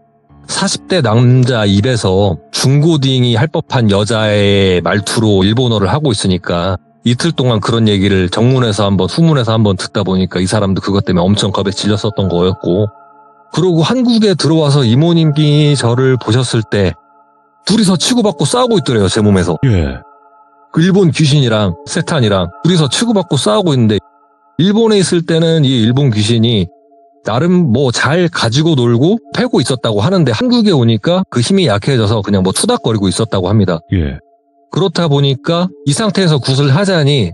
40대 남자 입에서 중고딩이 할 법한 여자의 말투로 일본어를 하고 있으니까 이틀 동안 그런 얘기를 정문에서 한번 후문에서 한번 듣다 보니까 이 사람도 그것 때문에 엄청 겁에 질렸었던 거였고 그리고 한국에 들어와서 이모님이 저를 보셨을 때 둘이서 치고받고 싸우고 있더래요. 제 몸에서. 예. 그 일본 귀신이랑 세탄이랑 둘이서 치고받고 싸우고 있는데 일본에 있을 때는 이 일본 귀신이 나름 뭐 잘 가지고 놀고 패고 있었다고 하는데 한국에 오니까 그 힘이 약해져서 그냥 뭐 투닥거리고 있었다고 합니다. 예. 그렇다 보니까 이 상태에서 굿을 하자니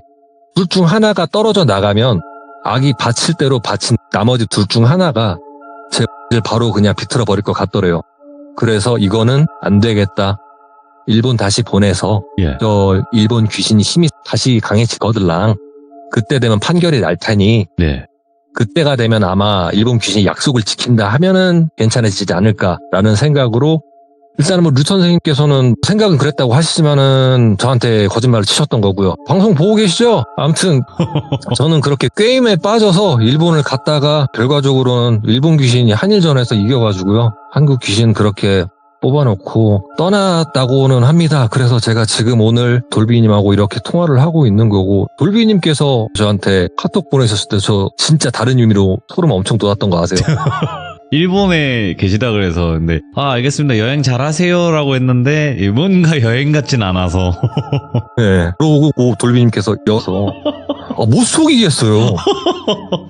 둘 중 하나가 떨어져 나가면 악이 바칠 대로 바친 나머지 둘 중 하나가 제 바로 그냥 비틀어 버릴 것 같더래요. 그래서 이거는 안 되겠다. 일본 다시 보내서 예. 저 일본 귀신이 힘이 다시 강해지거들랑 그때 되면 판결이 날 테니 네. 그때가 되면 아마 일본 귀신이 약속을 지킨다 하면은 괜찮아지지 않을까라는 생각으로 일단은 뭐 류 선생님께서는 생각은 그랬다고 하시지만은 저한테 거짓말을 치셨던 거고요. 방송 보고 계시죠? 아무튼 저는 그렇게 게임에 빠져서 일본을 갔다가 결과적으로는 일본 귀신이 한일전에서 이겨가지고요. 한국 귀신 그렇게 뽑아놓고 떠났다고는 합니다. 그래서 제가 지금 오늘 돌비님하고 이렇게 통화를 하고 있는 거고 돌비님께서 저한테 카톡 보내셨을 때 저 진짜 다른 의미로 소름 엄청 돋았던 거 아세요? 일본에 계시다 그래서 근데 알겠습니다. 여행 잘하세요 라고 했는데 일본가 여행 같진 않아서 네. 그러고 돌비님께서 여서 못 속이겠어요.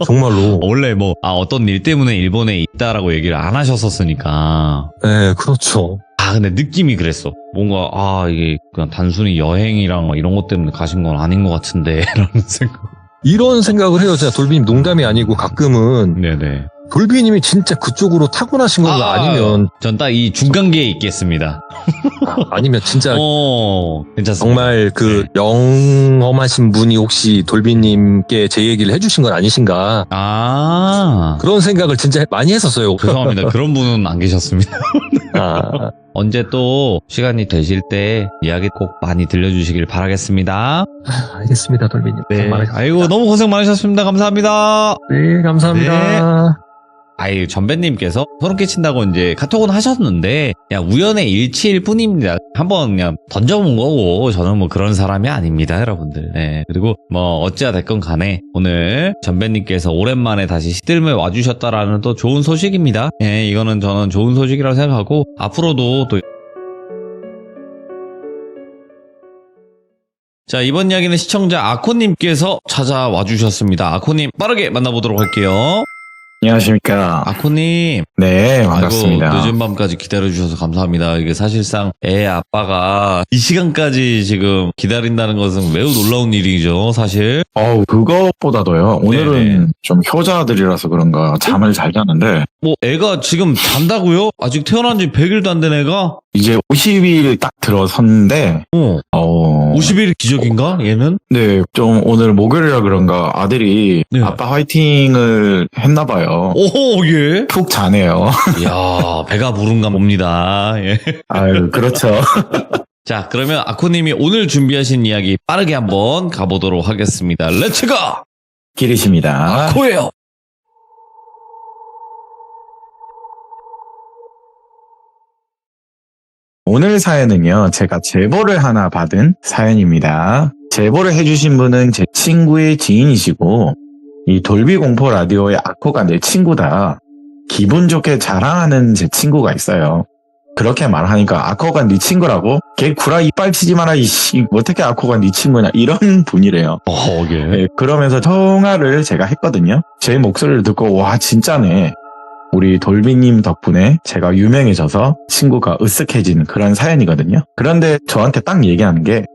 정말로. 원래 뭐 어떤 일 때문에 일본에 있다라고 얘기를 안 하셨었으니까. 네, 그렇죠. 근데 느낌이 그랬어. 뭔가 이게 그냥 단순히 여행이랑 막 이런 것 때문에 가신 건 아닌 것 같은데 라는 생각. 이런 생각을 해요. 제가 돌비님 농담이 아니고 가끔은 네네. 돌비님이 진짜 그쪽으로 타고나신 건가 아니면 전 딱 이 중간계에 있겠습니다. 아니면 진짜 괜찮습니다. 정말 그 영험하신 분이 혹시 돌비님께 제 얘기를 해주신 건 아니신가 그런 생각을 진짜 많이 했었어요. 죄송합니다. 그런 분은 안 계셨습니다. 언제 또 시간이 되실 때 이야기 꼭 많이 들려주시길 바라겠습니다. 알겠습니다, 돌비님. 네. 아이고, 너무 고생 많으셨습니다. 감사합니다. 네, 감사합니다. 전배님께서 소름 끼친다고 이제 카톡은 하셨는데, 그냥 우연의 일치일 뿐입니다. 한번 그냥 던져본 거고, 저는 뭐 그런 사람이 아닙니다, 여러분들. 네. 그리고 뭐, 어찌가 됐건 간에, 오늘 전배님께서 오랜만에 다시 시들무에 와주셨다라는 또 좋은 소식입니다. 네, 이거는 저는 좋은 소식이라고 생각하고, 앞으로도 또 자, 이번 이야기는 시청자 아코님께서 찾아와 주셨습니다. 아코님 빠르게 만나보도록 할게요. 안녕하십니까. 아코님. 네, 반갑습니다. 아이고, 늦은 밤까지 기다려주셔서 감사합니다. 이게 사실상 애 아빠가 이 시간까지 지금 기다린다는 것은 매우 놀라운 일이죠, 사실. 그것보다도요. 오늘은 네네. 좀 효자들이라서 그런가 잠을 잘 자는데. 뭐, 애가 지금 잔다고요? 아직 태어난 지 100일도 안 된 애가? 이제 50일 딱 들어섰는데. 50일 기적인가? 얘는? 네, 좀 오늘 목요일이라 그런가 아들이 네. 아빠 화이팅을 했나봐요. 오, 예. 푹 자네요. 이야, 배가 부른가 봅니다. 예. 아유, 그렇죠. 자, 그러면 아코님이 오늘 준비하신 이야기 빠르게 한번 가보도록 하겠습니다. 렛츠고! 기리십니다. 아코예요! 오늘 사연은요, 제가 제보를 하나 받은 사연입니다. 제보를 해주신 분은 제 친구의 지인이시고, 이 돌비공포 라디오의 아코가 내 친구다. 기분 좋게 자랑하는 제 친구가 있어요. 그렇게 말하니까 아코가 네 친구라고? 걔 구라 이빨 치지 마라 이씨. 어떻게 아코가 네 친구냐 이런 분이래요. 예. 네, 그러면서 통화를 제가 했거든요. 제 목소리를 듣고 와 진짜네. 우리 돌비님 덕분에 제가 유명해져서 친구가 으쓱해진 그런 사연이거든요. 그런데 저한테 딱 얘기하는 게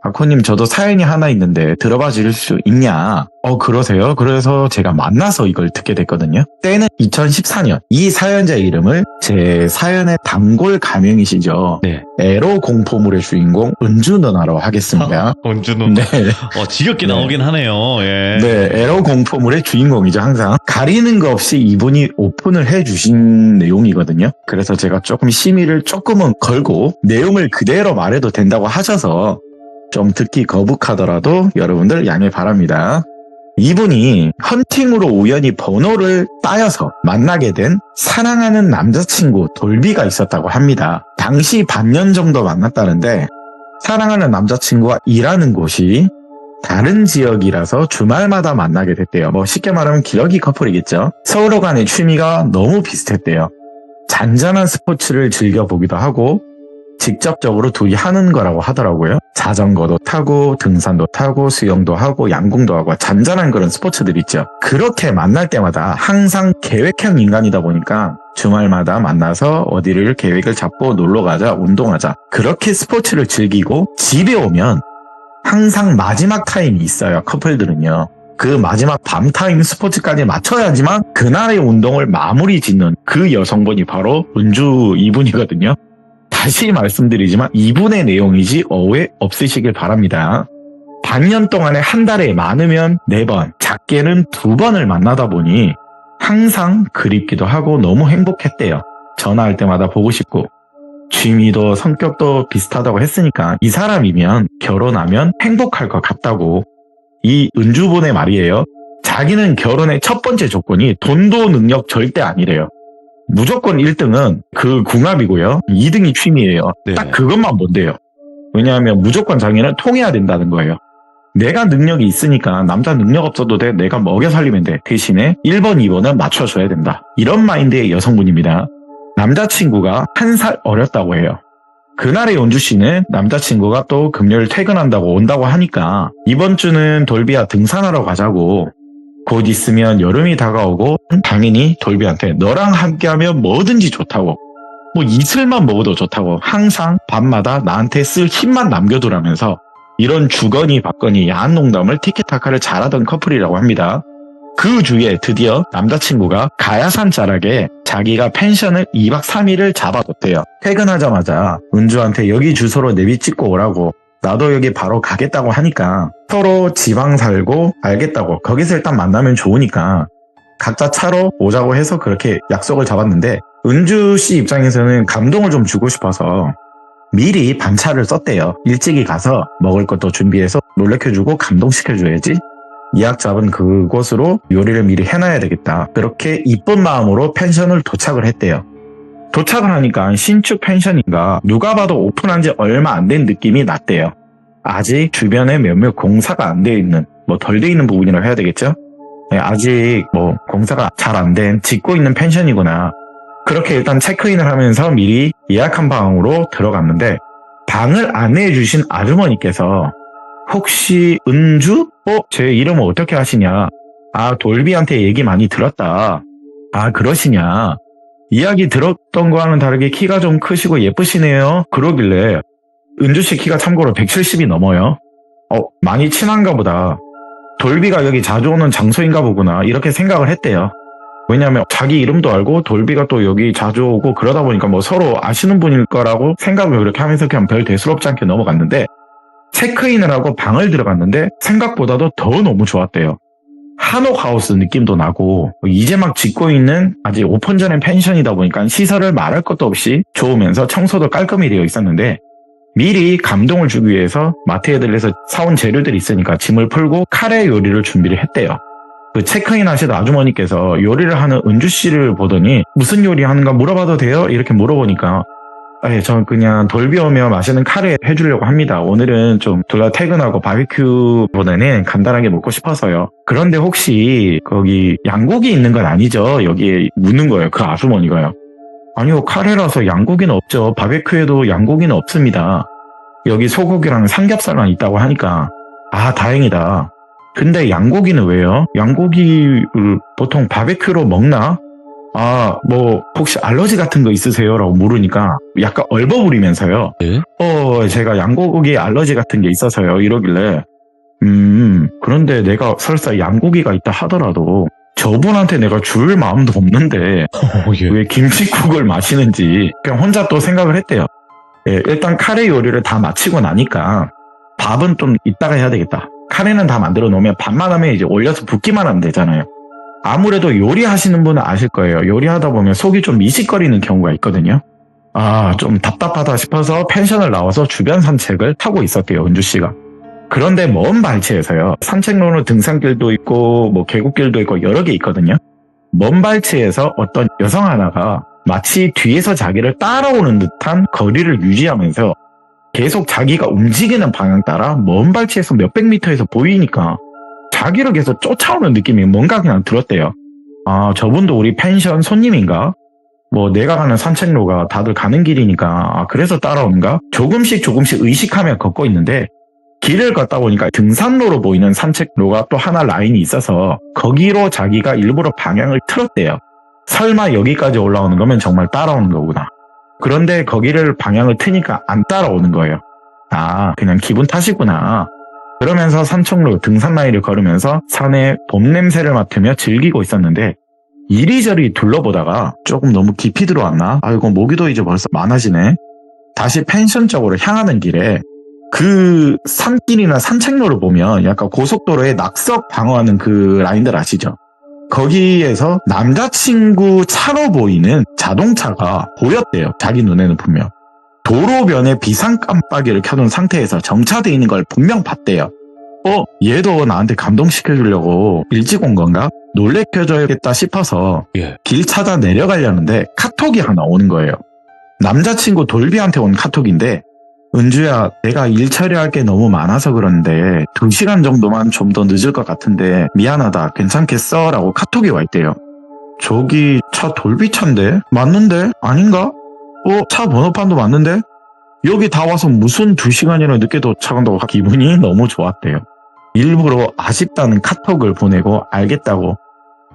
아코님 저도 사연이 하나 있는데 들어봐 주실 수 있냐? 그러세요? 그래서 제가 만나서 이걸 듣게 됐거든요. 때는 2014년. 이 사연자의 이름을 제 사연의 단골 가명이시죠. 네. 에로 공포물의 주인공 은주 누나로 하겠습니다. 은주 누나. 네. 지겹게 네. 나오긴 하네요. 예. 네, 에로 공포물의 주인공이죠, 항상. 가리는 거 없이 이분이 오픈을 해주신 내용이거든요. 그래서 제가 조금 심의를 조금은 걸고 내용을 그대로 말해도 된다고 하셔서 좀 듣기 거북하더라도 여러분들 양해 바랍니다. 이분이 헌팅으로 우연히 번호를 따여서 만나게 된 사랑하는 남자친구 돌비가 있었다고 합니다. 당시 반년 정도 만났다는데 사랑하는 남자친구가 일하는 곳이 다른 지역이라서 주말마다 만나게 됐대요. 뭐 쉽게 말하면 기러기 커플이겠죠. 서로 간의 취미가 너무 비슷했대요. 잔잔한 스포츠를 즐겨보기도 하고 직접적으로 둘이 하는 거라고 하더라고요. 자전거도 타고 등산도 타고 수영도 하고 양궁도 하고 잔잔한 그런 스포츠들 있죠. 그렇게 만날 때마다 항상 계획형 인간이다 보니까 주말마다 만나서 어디를 계획을 잡고 놀러가자 운동하자 그렇게 스포츠를 즐기고 집에 오면 항상 마지막 타임이 있어요. 커플들은요. 그 마지막 밤 타임 스포츠까지 맞춰야지만 그날의 운동을 마무리 짓는 그 여성분이 바로 은주 이분이거든요. 다시 말씀드리지만 이분의 내용이지 오해 없으시길 바랍니다. 반년 동안에 한 달에 많으면 4번, 작게는 2번을 만나다 보니 항상 그립기도 하고 너무 행복했대요. 전화할 때마다 보고 싶고 취미도 성격도 비슷하다고 했으니까 이 사람이면 결혼하면 행복할 것 같다고. 이 은주분의 말이에요. 자기는 결혼의 첫 번째 조건이 돈도 능력 절대 아니래요. 무조건 1등은 그 궁합이고요. 2등이 취미예요. 네. 딱 그것만 본대요. 왜냐하면 무조건 자기는 통해야 된다는 거예요. 내가 능력이 있으니까 남자 능력 없어도 돼. 내가 먹여 살리면 돼. 대신에 1번, 2번은 맞춰줘야 된다. 이런 마인드의 여성분입니다. 남자친구가 1살 어렸다고 해요. 그날의 은주 씨는 남자친구가 또 금요일 퇴근한다고 온다고 하니까 이번 주는 돌비야 등산하러 가자고, 곧 있으면 여름이 다가오고 당연히 돌비한테 너랑 함께하면 뭐든지 좋다고, 뭐 이슬만 먹어도 좋다고 항상 밤마다 나한테 쓸 힘만 남겨두라면서 이런 주거니 받거니 야한 농담을 티키타카를 잘하던 커플이라고 합니다. 그 주에 드디어 남자친구가 가야산 자락에 자기가 펜션을 2박 3일을 잡아뒀대요. 퇴근하자마자 은주한테 여기 주소로 내비 찍고 오라고, 나도 여기 바로 가겠다고 하니까 서로 지방 살고 알겠다고, 거기서 일단 만나면 좋으니까 각자 차로 오자고 해서 그렇게 약속을 잡았는데, 은주 씨 입장에서는 감동을 좀 주고 싶어서 미리 반차를 썼대요. 일찍이 가서 먹을 것도 준비해서 놀래켜주고 감동시켜줘야지, 예약 잡은 그곳으로 요리를 미리 해놔야 되겠다, 그렇게 이쁜 마음으로 펜션을 도착을 했대요. 도착을 하니까 신축 펜션인가 누가 봐도 오픈한 지 얼마 안 된 느낌이 났대요. 아직 주변에 몇몇 공사가 안 되어 있는, 뭐 덜 되어 있는 부분이라고 해야 되겠죠? 네, 아직 뭐 공사가 잘 안 된 짓고 있는 펜션이구나. 그렇게 일단 체크인을 하면서 미리 예약한 방으로 들어갔는데, 방을 안내해 주신 아주머니께서 혹시 은주? 제 이름을 어떻게 아시냐? 아, 돌비한테 얘기 많이 들었다. 아, 그러시냐? 이야기 들었던 거와는 다르게 키가 좀 크시고 예쁘시네요. 그러길래, 은주씨 키가 참고로 170이 넘어요. 많이 친한가 보다. 돌비가 여기 자주 오는 장소인가 보구나, 이렇게 생각을 했대요. 왜냐하면 자기 이름도 알고 돌비가 또 여기 자주 오고 그러다 보니까 뭐 서로 아시는 분일 거라고 생각을 그렇게 하면서 그냥 별 대수롭지 않게 넘어갔는데, 체크인을 하고 방을 들어갔는데 생각보다도 더 너무 좋았대요. 한옥하우스 느낌도 나고, 이제 막 짓고 있는 아직 오픈 전엔 펜션이다 보니까 시설을 말할 것도 없이 좋으면서 청소도 깔끔히 되어 있었는데, 미리 감동을 주기 위해서 마트에 들려서 사온 재료들이 있으니까 짐을 풀고 카레 요리를 준비를 했대요. 그 체크인 하시던 아주머니께서 요리를 하는 은주 씨를 보더니 무슨 요리 하는가 물어봐도 돼요? 이렇게 물어보니까, 전 그냥 돌비 오면 맛있는 카레 해주려고 합니다. 오늘은 좀 둘 다 퇴근하고 바비큐보다는 간단하게 먹고 싶어서요. 그런데 혹시 거기 양고기 있는 건 아니죠? 여기에 묻는 거예요, 그 아주머니가요. 아니요, 카레라서 양고기는 없죠. 바비큐에도 양고기는 없습니다. 여기 소고기랑 삼겹살만 있다고 하니까, 아, 다행이다. 근데 양고기는 왜요? 양고기를 보통 바비큐로 먹나? 아, 뭐 혹시 알러지 같은 거 있으세요? 라고 물으니까 약간 얼버무리면서요. 네? 제가 양고기 알러지 같은 게 있어서요, 이러길래, 그런데 내가 설사 양고기가 있다 하더라도 저분한테 내가 줄 마음도 없는데 예. 왜 김치국을 마시는지 그냥 혼자 또 생각을 했대요. 예, 일단 카레 요리를 다 마치고 나니까 밥은 좀 이따가 해야 되겠다. 카레는 다 만들어 놓으면 밥만 하면 이제 올려서 붓기만 하면 되잖아요. 아무래도 요리하시는 분은 아실 거예요. 요리하다 보면 속이 좀 미식거리는 경우가 있거든요. 아, 좀 답답하다 싶어서 펜션을 나와서 주변 산책을 하고 있었대요, 은주 씨가. 그런데 먼 발치에서요, 산책로는 등산길도 있고 뭐 계곡길도 있고 여러 개 있거든요. 먼 발치에서 어떤 여성 하나가 마치 뒤에서 자기를 따라오는 듯한 거리를 유지하면서 계속 자기가 움직이는 방향 따라 먼 발치에서 몇백 미터에서 보이니까 자기를 계속 쫓아오는 느낌이 뭔가 그냥 들었대요. 아, 저분도 우리 펜션 손님인가? 뭐 내가 가는 산책로가 다들 가는 길이니까 그래서 따라오는가? 조금씩 의식하며 걷고 있는데, 길을 걷다 보니까 등산로로 보이는 산책로가 또 하나 라인이 있어서 거기로 자기가 일부러 방향을 틀었대요. 설마 여기까지 올라오는 거면 정말 따라오는 거구나. 그런데 거기를 방향을 트니까 안 따라오는 거예요. 아, 그냥 기분 탓이구나. 그러면서 산책로 등산 라인을 걸으면서 산의 봄 냄새를 맡으며 즐기고 있었는데, 이리저리 둘러보다가 조금 너무 깊이 들어왔나? 아이고, 모기도 이제 벌써 많아지네. 다시 펜션 쪽으로 향하는 길에 그 산길이나 산책로를 보면 약간 고속도로에 낙석 방어하는 그 라인들 아시죠? 거기에서 남자친구 차로 보이는 자동차가 보였대요. 자기 눈에는 분명. 도로변에 비상 깜빡이를 켜둔 상태에서 정차돼 있는 걸 분명 봤대요. 얘도 나한테 감동시켜주려고 일찍 온 건가? 놀래켜줘야겠다 싶어서 예. 길 찾아 내려가려는데 카톡이 하나 오는 거예요. 남자친구 돌비한테 온 카톡인데, 은주야, 내가 일 처리할 게 너무 많아서 그런데 2시간 정도만 좀 더 늦을 것 같은데 미안하다, 괜찮겠어? 라고 카톡이 와 있대요. 저기 차 돌비 차인데? 맞는데? 아닌가? 차 번호판도 맞는데? 여기 다 와서 무슨 2시간이나 늦게 도착한다고 기분이 너무 좋았대요. 일부러 아쉽다는 카톡을 보내고 알겠다고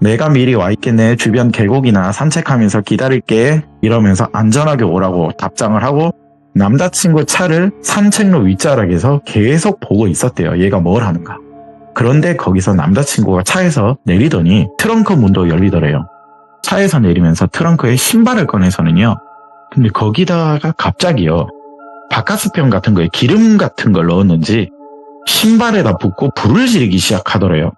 내가 미리 와 있겠네 주변 계곡이나 산책하면서 기다릴게 이러면서 안전하게 오라고 답장을 하고 남자친구 차를 산책로 윗자락에서 계속 보고 있었대요. 얘가 뭘 하는가. 그런데 거기서 남자친구가 차에서 내리더니 트렁크 문도 열리더래요. 차에서 내리면서 트렁크에 신발을 꺼내서는요. 근데 거기다가 갑자기요. 바카스병 같은 거에 기름 같은 걸 넣었는지 신발에다 붓고 불을 지르기 시작하더래요.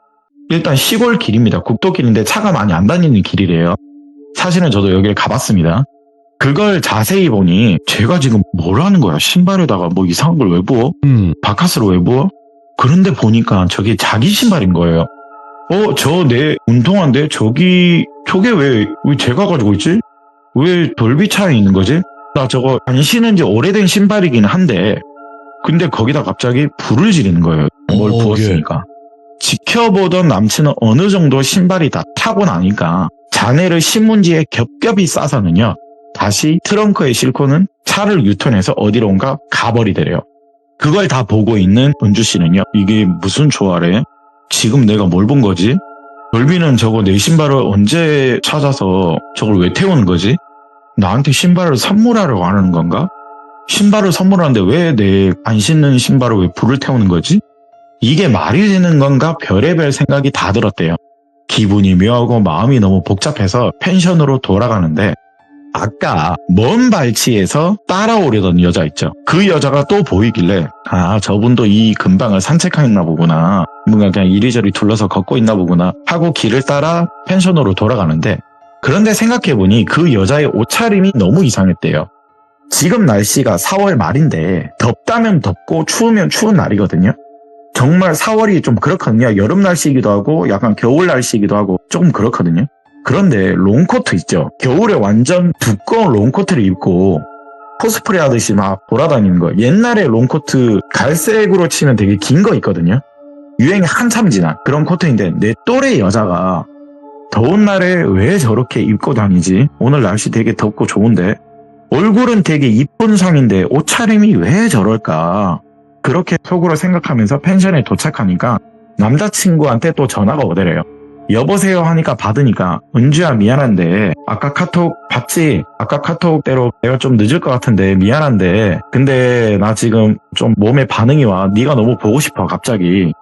일단 시골 길입니다. 국도길인데 차가 많이 안 다니는 길이래요. 사실은 저도 여기를 가봤습니다. 그걸 자세히 보니 제가 지금 뭘 하는 거야? 신발에다가 뭐 이상한 걸 왜 부어? 바카스로 왜 부어? 그런데 보니까 저게 자기 신발인 거예요. 저 내 운동화인데 저게 왜 제가 가지고 있지? 왜 돌비 차에 있는 거지? 나 저거 안 신은 지 오래된 신발이긴 한데 근데 거기다 갑자기 불을 지르는 거예요. 뭘 부었으니까. 지켜보던 남친은 어느 정도 신발이 다 타고 나니까 잔해를 신문지에 겹겹이 싸서는요. 다시 트렁크에 싣고는 차를 유턴해서 어디론가 가버리더래요. 그걸 다 보고 있는 은주 씨는요. 이게 무슨 조화래? 지금 내가 뭘 본 거지? 돌비는 저거 내 신발을 언제 찾아서 저걸 왜 태우는 거지? 나한테 신발을 선물하려고 하는 건가? 신발을 선물하는데 왜 내 안 신는 신발을 왜 불을 태우는 거지? 이게 말이 되는 건가? 별의별 생각이 다 들었대요. 기분이 묘하고 마음이 너무 복잡해서 펜션으로 돌아가는데 아까 먼 발치에서 따라오려던 여자 있죠. 그 여자가 또 보이길래 저분도 이 근방을 산책하였나 보구나. 뭔가 그냥 이리저리 둘러서 걷고 있나 보구나 하고 길을 따라 펜션으로 돌아가는데 그런데 생각해보니 그 여자의 옷차림이 너무 이상했대요. 지금 날씨가 4월 말인데 덥다면 덥고 추우면 추운 날이거든요. 정말 4월이 좀 그렇거든요. 여름 날씨이기도 하고 약간 겨울 날씨이기도 하고 조금 그렇거든요. 그런데 롱코트 있죠. 겨울에 완전 두꺼운 롱코트를 입고 코스프레 하듯이 막 돌아다니는 거. 옛날에 롱코트 갈색으로 치면 되게 긴 거 있거든요. 유행이 한참 지난 그런 코트인데 내 또래 여자가 더운 날에 왜 저렇게 입고 다니지? 오늘 날씨 되게 덥고 좋은데 얼굴은 되게 이쁜 상인데 옷차림이 왜 저럴까? 그렇게 속으로 생각하면서 펜션에 도착하니까 남자친구한테 또 전화가 오더래요. 여보세요 하니까 받으니까 은주야 미안한데 아까 카톡 봤지? 아까 카톡대로 내가 좀 늦을 것 같은데 미안한데 근데 나 지금 좀 몸에 반응이 와. 네가 너무 보고 싶어 갑자기.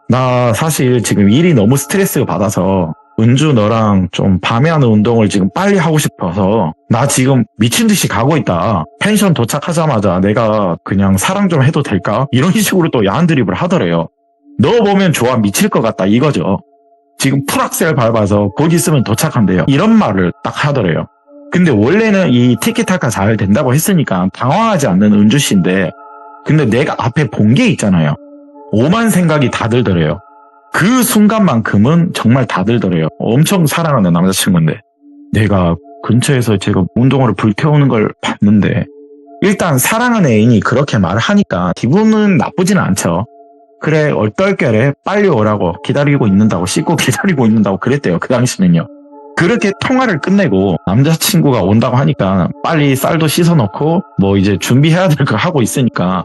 나 사실 지금 일이 너무 스트레스 받아서 은주 너랑 좀 밤에 하는 운동을 지금 빨리 하고 싶어서 나 지금 미친 듯이 가고 있다. 펜션 도착하자마자 내가 그냥 사랑 좀 해도 될까? 이런 식으로 또 야한 드립을 하더래요. 너 보면 좋아 미칠 것 같다 이거죠. 지금 풀악셀 밟아서 곧 있으면 도착한대요. 이런 말을 딱 하더래요. 근데 원래는 이 티키타카 잘 된다고 했으니까 당황하지 않는 은주 씨인데 근데 내가 앞에 본 게 있잖아요. 오만 생각이 다 들더래요. 그 순간만큼은 정말 다 들더래요. 엄청 사랑하는 남자친구인데 내가 근처에서 제가 운동화를 불태우는 걸 봤는데 일단 사랑하는 애인이 그렇게 말을 하니까 기분은 나쁘지는 않죠. 그래 얼떨결에 빨리 오라고 기다리고 있는다고 씻고 기다리고 있는다고 그랬대요. 그 당시는요. 그렇게 통화를 끝내고 남자친구가 온다고 하니까 빨리 쌀도 씻어놓고 뭐 이제 준비해야 될 거 하고 있으니까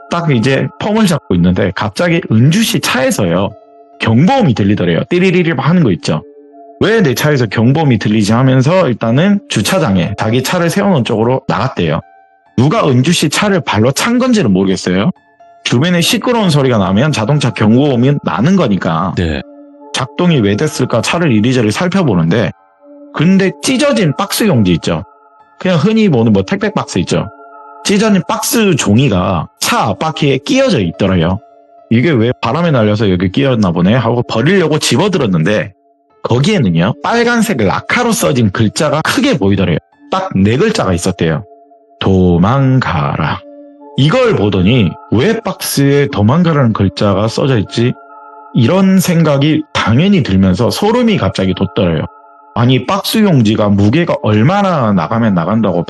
딱 이제 펌을 잡고 있는데 갑자기 은주씨 차에서요. 경보음이 들리더래요. 띠리리리 하는 거 있죠. 왜 내 차에서 경보음이 들리지 하면서 일단은 주차장에 자기 차를 세워놓은 쪽으로 나갔대요. 누가 은주씨 차를 발로 찬 건지는 모르겠어요. 주변에 시끄러운 소리가 나면 자동차 경보음이 나는 거니까 네. 작동이 왜 됐을까 차를 이리저리 살펴보는데 근데 찢어진 박스 용지 있죠. 그냥 흔히 보는 뭐 택배 박스 있죠. 찢어진 박스 종이가 차 앞바퀴에 끼어져 있더래요. 이게 왜 바람에 날려서 여기 끼었나 보네 하고 버리려고 집어들었는데 거기에는요 빨간색 라카로 써진 글자가 크게 보이더래요. 딱 4글자가 있었대요. 도망가라. 이걸 보더니 왜 박스에 도망가라는 글자가 써져 있지? 이런 생각이 당연히 들면서 소름이 갑자기 돋더래요. 아니 박스 용지가 무게가 얼마나 나가면 나간다고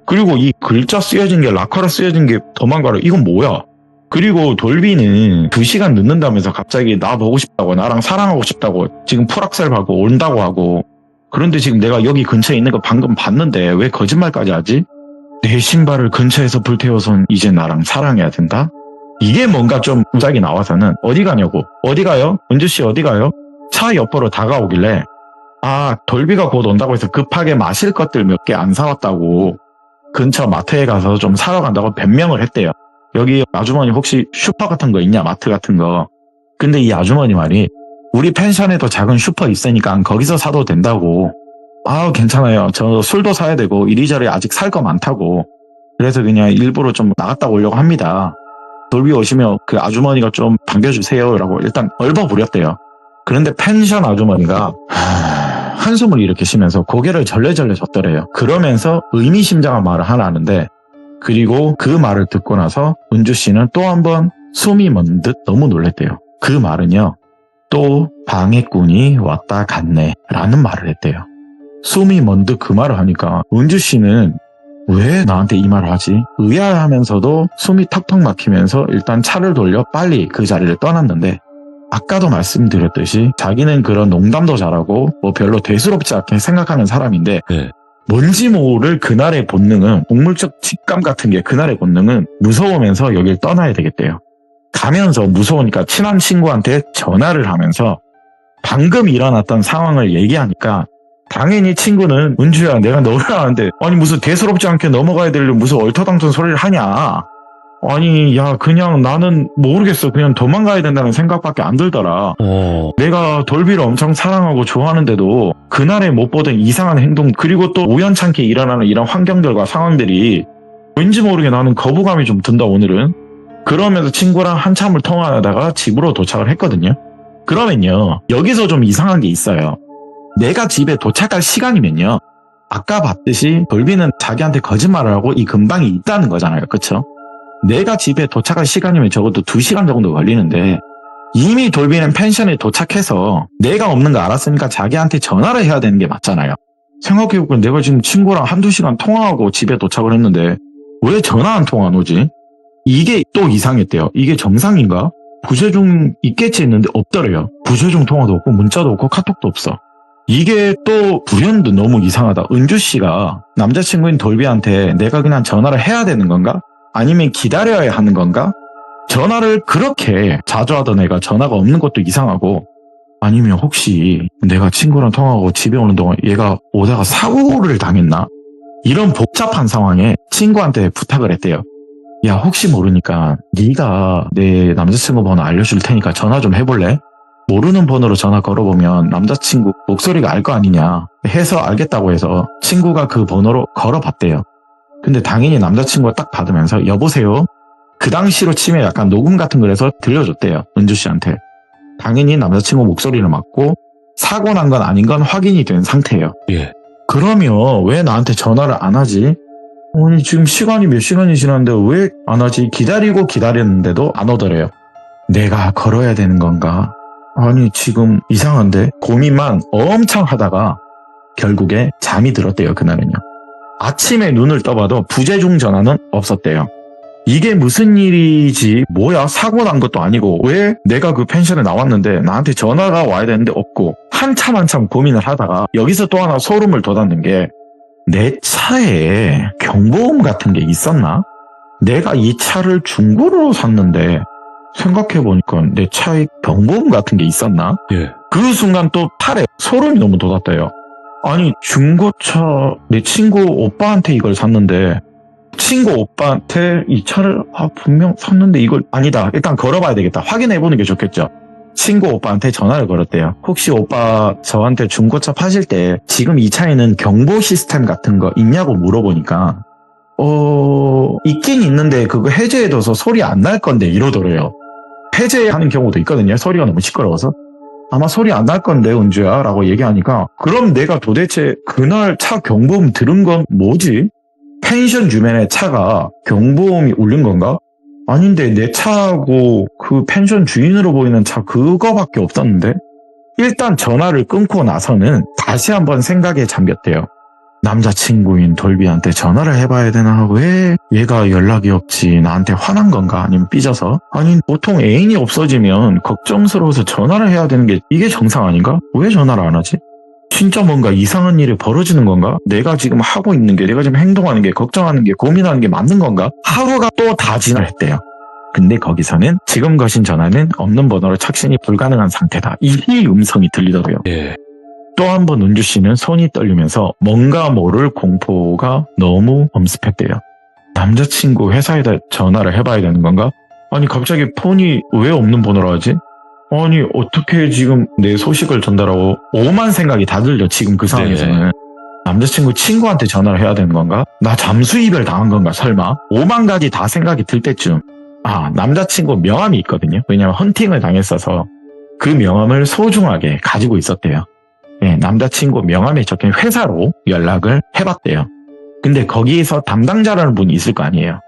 그리고 이 글자 쓰여진 게 라카로 쓰여진 게 도망가라 이건 뭐야? 그리고 돌비는 2시간 늦는다면서 갑자기 나 보고 싶다고 나랑 사랑하고 싶다고 지금 풀악셀 밟고 온다고 하고 그런데 지금 내가 여기 근처에 있는 거 방금 봤는데 왜 거짓말까지 하지? 내 신발을 근처에서 불태워선 이제 나랑 사랑해야 된다? 이게 뭔가 좀 우작이 나와서는 어디 가냐고. 어디 가요? 은주씨 어디 가요? 차 옆으로 다가오길래 돌비가 곧 온다고 해서 급하게 마실 것들 몇 개 안 사왔다고 근처 마트에 가서 좀 사러 간다고 변명을 했대요. 여기 아주머니 혹시 슈퍼 같은 거 있냐? 마트 같은 거. 근데 이 아주머니 말이 우리 펜션에도 작은 슈퍼 있으니까 거기서 사도 된다고. 괜찮아요. 저 술도 사야 되고 이리저리 아직 살 거 많다고. 그래서 그냥 일부러 좀 나갔다 오려고 합니다. 돌비 오시면 그 아주머니가 좀 반겨주세요 라고 일단 얼버무렸대요. 그런데 펜션 아주머니가 한숨을 이렇게 쉬면서 고개를 절레절레 젓더래요. 그러면서 의미심장한 말을 하나 하는데, 그리고 그 말을 듣고 나서 은주 씨는 또 한 번 숨이 멎는 듯 너무 놀랬대요. 그 말은요, 또 방해꾼이 왔다 갔네 라는 말을 했대요. 숨이 멎는 듯 그 말을 하니까 은주 씨는 왜 나한테 이 말을 하지? 의아해하면서도 숨이 턱턱 막히면서 일단 차를 돌려 빨리 그 자리를 떠났는데, 아까도 말씀드렸듯이 자기는 그런 농담도 잘하고 뭐 별로 대수롭지 않게 생각하는 사람인데, 뭔지 모를 그날의 본능은, 동물적 직감 같은 게 그날의 본능은 무서우면서 여길 떠나야 되겠대요. 가면서 무서우니까 친한 친구한테 전화를 하면서 방금 일어났던 상황을 얘기하니까, 당연히 친구는 은주야 내가 너를 아는데 아니 무슨 대수롭지 않게 넘어가야 될 무슨 얼터당ton 소리를 하냐. 아니 야 그냥 나는 모르겠어. 그냥 도망가야 된다는 생각밖에 안 들더라. 내가 돌비를 엄청 사랑하고 좋아하는데도 그날에 못 보던 이상한 행동, 그리고 또 우연찮게 일어나는 이런 환경들과 상황들이 왠지 모르게 나는 거부감이 좀 든다 오늘은. 그러면서 친구랑 한참을 통화하다가 집으로 도착을 했거든요. 그러면요, 여기서 좀 이상한 게 있어요. 내가 집에 도착할 시간이면요, 아까 봤듯이 돌비는 자기한테 거짓말을 하고 이 근방이 있다는 거잖아요. 그쵸? 내가 집에 도착할 시간이면 적어도 2시간 정도 걸리는데, 이미 돌비는 펜션에 도착해서 내가 없는 거 알았으니까 자기한테 전화를 해야 되는 게 맞잖아요. 생각해보면 내가 지금 친구랑 1-2시간 통화하고 집에 도착을 했는데 왜 전화 한 통 안 오지? 이게 또 이상했대요. 이게 정상인가? 부재중 있겠지 했는데 없더래요. 부재중 통화도 없고 문자도 없고 카톡도 없어. 이게 또 불현듯 너무 이상하다. 은주씨가 남자친구인 돌비한테 내가 그냥 전화를 해야 되는 건가? 아니면 기다려야 하는 건가? 전화를 그렇게 자주 하던 애가 전화가 없는 것도 이상하고, 아니면 혹시 내가 친구랑 통화하고 집에 오는 동안 얘가 오다가 사고를 당했나? 이런 복잡한 상황에 친구한테 부탁을 했대요. 야, 혹시 모르니까 네가 내 남자친구 번호 알려줄 테니까 전화 좀 해볼래? 모르는 번호로 전화 걸어보면 남자친구 목소리가 알 거 아니냐 해서 알겠다고 해서 친구가 그 번호로 걸어봤대요. 근데 당연히 남자친구가 딱 받으면서 여보세요? 그 당시로 치면 약간 녹음 같은 걸 해서 들려줬대요. 은주씨한테. 당연히 남자친구 목소리를 맞고 사고 난 건 아닌 건 확인이 된 상태예요. 예. 그러면 왜 나한테 전화를 안 하지? 아니 지금 시간이 몇 시간이 지났는데 왜 안 하지? 기다리고 기다렸는데도 안 오더래요. 내가 걸어야 되는 건가? 아니 지금 이상한데? 고민만 엄청 하다가 결국에 잠이 들었대요. 그날은요. 아침에 눈을 떠봐도 부재중 전화는 없었대요. 이게 무슨 일이지? 뭐야? 사고 난 것도 아니고 왜 내가 그 펜션에 나왔는데 나한테 전화가 와야 되는데 없고, 한참 고민을 하다가 여기서 또 하나 소름을 돋았는 게, 내 차에 경보음 같은 게 있었나? 내가 이 차를 중고로 샀는데 생각해보니까 내 차에 경보음 같은 게 있었나? 예. 그 순간 또 팔에 소름이 너무 돋았대요. 아니 중고차 내 친구 오빠한테 이걸 샀는데, 친구 오빠한테 이 차를 분명 샀는데 이걸 아니다. 일단 걸어봐야 되겠다. 확인해보는 게 좋겠죠. 친구 오빠한테 전화를 걸었대요. 혹시 오빠 저한테 중고차 파실 때 지금 이 차에는 경보 시스템 같은 거 있냐고 물어보니까 있긴 있는데 그거 해제해둬서 소리 안 날 건데 이러더래요. 해제하는 경우도 있거든요. 소리가 너무 시끄러워서. 아마 소리 안 날 건데 은주야 라고 얘기하니까, 그럼 내가 도대체 그날 차 경보음 들은 건 뭐지? 펜션 주변에 차가 경보음이 울린 건가? 아닌데 내 차하고 그 펜션 주인으로 보이는 차 그거밖에 없었는데? 일단 전화를 끊고 나서는 다시 한번 생각에 잠겼대요. 남자친구인 돌비한테 전화를 해봐야 되나? 왜 얘가 연락이 없지? 나한테 화난 건가? 아니면 삐져서? 아니 보통 애인이 없어지면 걱정스러워서 전화를 해야 되는 게 이게 정상 아닌가? 왜 전화를 안 하지? 진짜 뭔가 이상한 일이 벌어지는 건가? 내가 지금 하고 있는 게, 내가 지금 행동하는 게, 걱정하는 게, 고민하는 게 맞는 건가? 하루가 또 다 지났대요. 근데 거기서는 지금 거신 전화는 없는 번호로 착신이 불가능한 상태다. 이 음성이 들리더래요. 예. 또 한 번 은주 씨는 손이 떨리면서 뭔가 모를 공포가 너무 엄습했대요. 남자친구 회사에다 전화를 해봐야 되는 건가? 아니 갑자기 폰이 왜 없는 번호로 하지? 아니 어떻게 지금 내 소식을 전달하고 오만 생각이 다 들려 지금 그 상황에서는. 남자친구 친구한테 전화를 해야 되는 건가? 나 잠수 이별 당한 건가 설마? 오만 가지 다 생각이 들 때쯤 남자친구 명함이 있거든요. 왜냐면 헌팅을 당했어서 그 명함을 소중하게 가지고 있었대요. 네, 남자친구 명함에 적힌 회사로 연락을 해봤대요. 근데 거기에서 담당자라는 분이 있을 거 아니에요.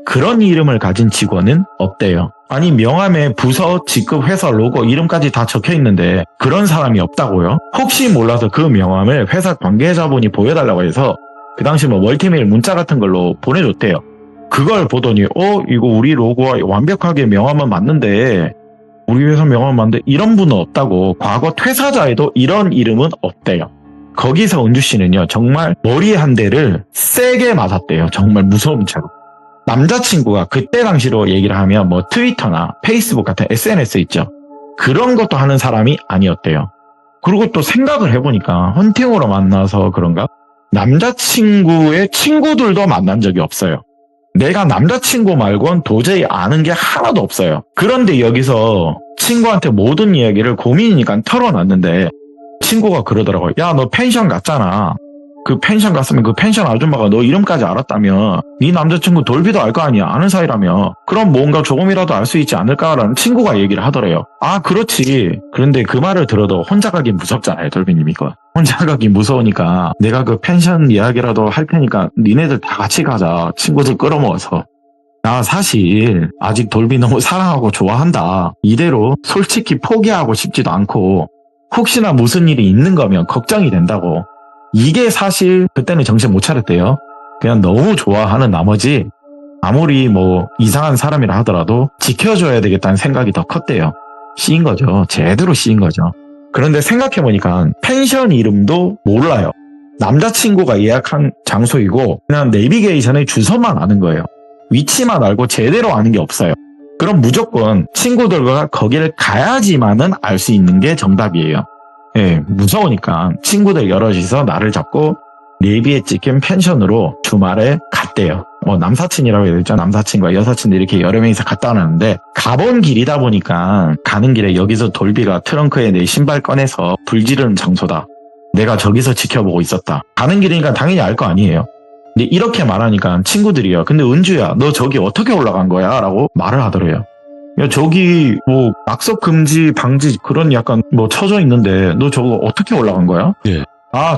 그런 이름을 가진 직원은 없대요. 아니 명함에 부서, 직급, 회사 로고, 이름까지 다 적혀 있는데 그런 사람이 없다고요? 혹시 몰라서 그 명함을 회사 관계자분이 보여달라고 해서 그 당시 뭐 멀티메일 문자 같은 걸로 보내줬대요. 그걸 보더니 이거 우리 로고와 완벽하게 명함은 맞는데 우리 회사 명함은 맞는데 이런 분은 없다고. 과거 퇴사자에도 이런 이름은 없대요. 거기서 은주 씨는요 정말 머리에 한 대를 세게 맞았대요. 정말 무서운 채로. 남자친구가 그때 당시로 얘기를 하면 뭐 트위터나 페이스북 같은 SNS 있죠. 그런 것도 하는 사람이 아니었대요. 그리고 또 생각을 해보니까 헌팅으로 만나서 그런가? 남자친구의 친구들도 만난 적이 없어요. 내가 남자친구 말고는 도저히 아는 게 하나도 없어요. 그런데 여기서 친구한테 모든 이야기를 고민이니까 털어놨는데 친구가 그러더라고요. 야, 너 펜션 갔잖아. 그 펜션 갔으면 그 펜션 아줌마가 너 이름까지 알았다며. 네 남자친구 돌비도 알 거 아니야. 아는 사이라며. 그럼 뭔가 조금이라도 알 수 있지 않을까라는 친구가 얘기를 하더래요. 그렇지. 그런데 그 말을 들어도 혼자 가기 무섭잖아요. 돌비님 이거. 혼자 가기 무서우니까 내가 그 펜션 이야기라도 할 테니까 니네들 다 같이 가자. 친구들 끌어모아서. 나 사실 아직 돌비 너무 사랑하고 좋아한다. 이대로 솔직히 포기하고 싶지도 않고 혹시나 무슨 일이 있는 거면 걱정이 된다고. 이게 사실 그때는 정신 못 차렸대요. 그냥 너무 좋아하는 나머지 아무리 뭐 이상한 사람이라 하더라도 지켜줘야 되겠다는 생각이 더 컸대요. 씌인 거죠. 제대로 씌인 거죠. 그런데 생각해보니까 펜션 이름도 몰라요. 남자친구가 예약한 장소이고 그냥 내비게이션의 주소만 아는 거예요. 위치만 알고 제대로 아는 게 없어요. 그럼 무조건 친구들과 거기를 가야지만은 알 수 있는 게 정답이에요. 예, 무서우니까 친구들 여럿이서 나를 잡고 내비에 찍힌 펜션으로 주말에 갔대요. 남사친이라고 해야 되죠. 남사친과 여사친들 이렇게 여러 명이서 갔다 왔는데 가본 길이다 보니까 가는 길에 여기서 돌비가 트렁크에 내 신발 꺼내서 불 지르는 장소다. 내가 저기서 지켜보고 있었다. 가는 길이니까 당연히 알 거 아니에요. 근데 이렇게 말하니까 친구들이요. 근데 은주야, 너 저기 어떻게 올라간 거야? 라고 말을 하더래요. 야, 저기 뭐 낙석 금지 방지 그런 약간 뭐 쳐져 있는데 너 저거 어떻게 올라간 거야? 예.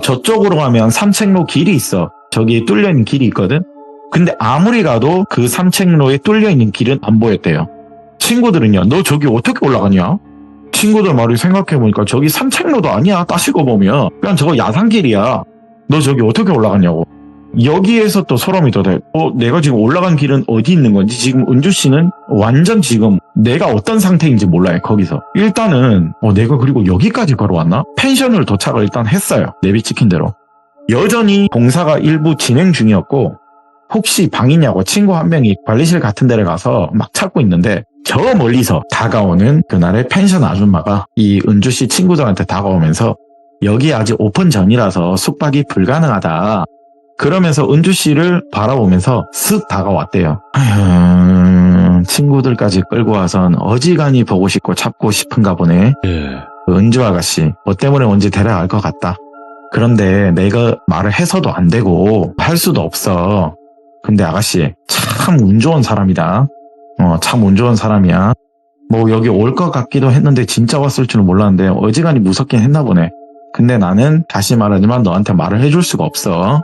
저쪽으로 가면 산책로 길이 있어. 저기 뚫려 있는 길이 있거든. 근데 아무리 가도 그 산책로에 뚫려 있는 길은 안 보였대요. 친구들은요, 너 저기 어떻게 올라가냐? 친구들 말을 생각해보니까 저기 산책로도 아니야. 따시고 보면 그냥 저거 야산길이야. 너 저기 어떻게 올라갔냐고. 여기에서 또 소름이 돋아요. 내가 지금 올라간 길은 어디 있는 건지. 지금 은주 씨는 완전 지금 내가 어떤 상태인지 몰라요. 거기서 일단은 내가 그리고 여기까지 걸어왔나? 펜션을 도착을 일단 했어요. 내비 찍힌 대로. 여전히 공사가 일부 진행 중이었고 혹시 방이냐고 친구 한 명이 관리실 같은 데를 가서 막 찾고 있는데 저 멀리서 다가오는 그날의 펜션 아줌마가 이 은주 씨 친구들한테 다가오면서 여기 아직 오픈 전이라서 숙박이 불가능하다. 그러면서 은주 씨를 바라보면서 쓱 다가왔대요. 친구들까지 끌고 와선 어지간히 보고 싶고 찾고 싶은가 보네. 예. 은주 아가씨, 뭐 때문에 언제 데려갈 것 같다. 그런데 내가 말을 해서도 안 되고 할 수도 없어. 근데 아가씨 참 운 좋은 사람이다. 참 운 좋은 사람이야. 뭐 여기 올 것 같기도 했는데 진짜 왔을 줄은 몰랐는데 어지간히 무섭긴 했나 보네. 근데 나는 다시 말하지만 너한테 말을 해줄 수가 없어.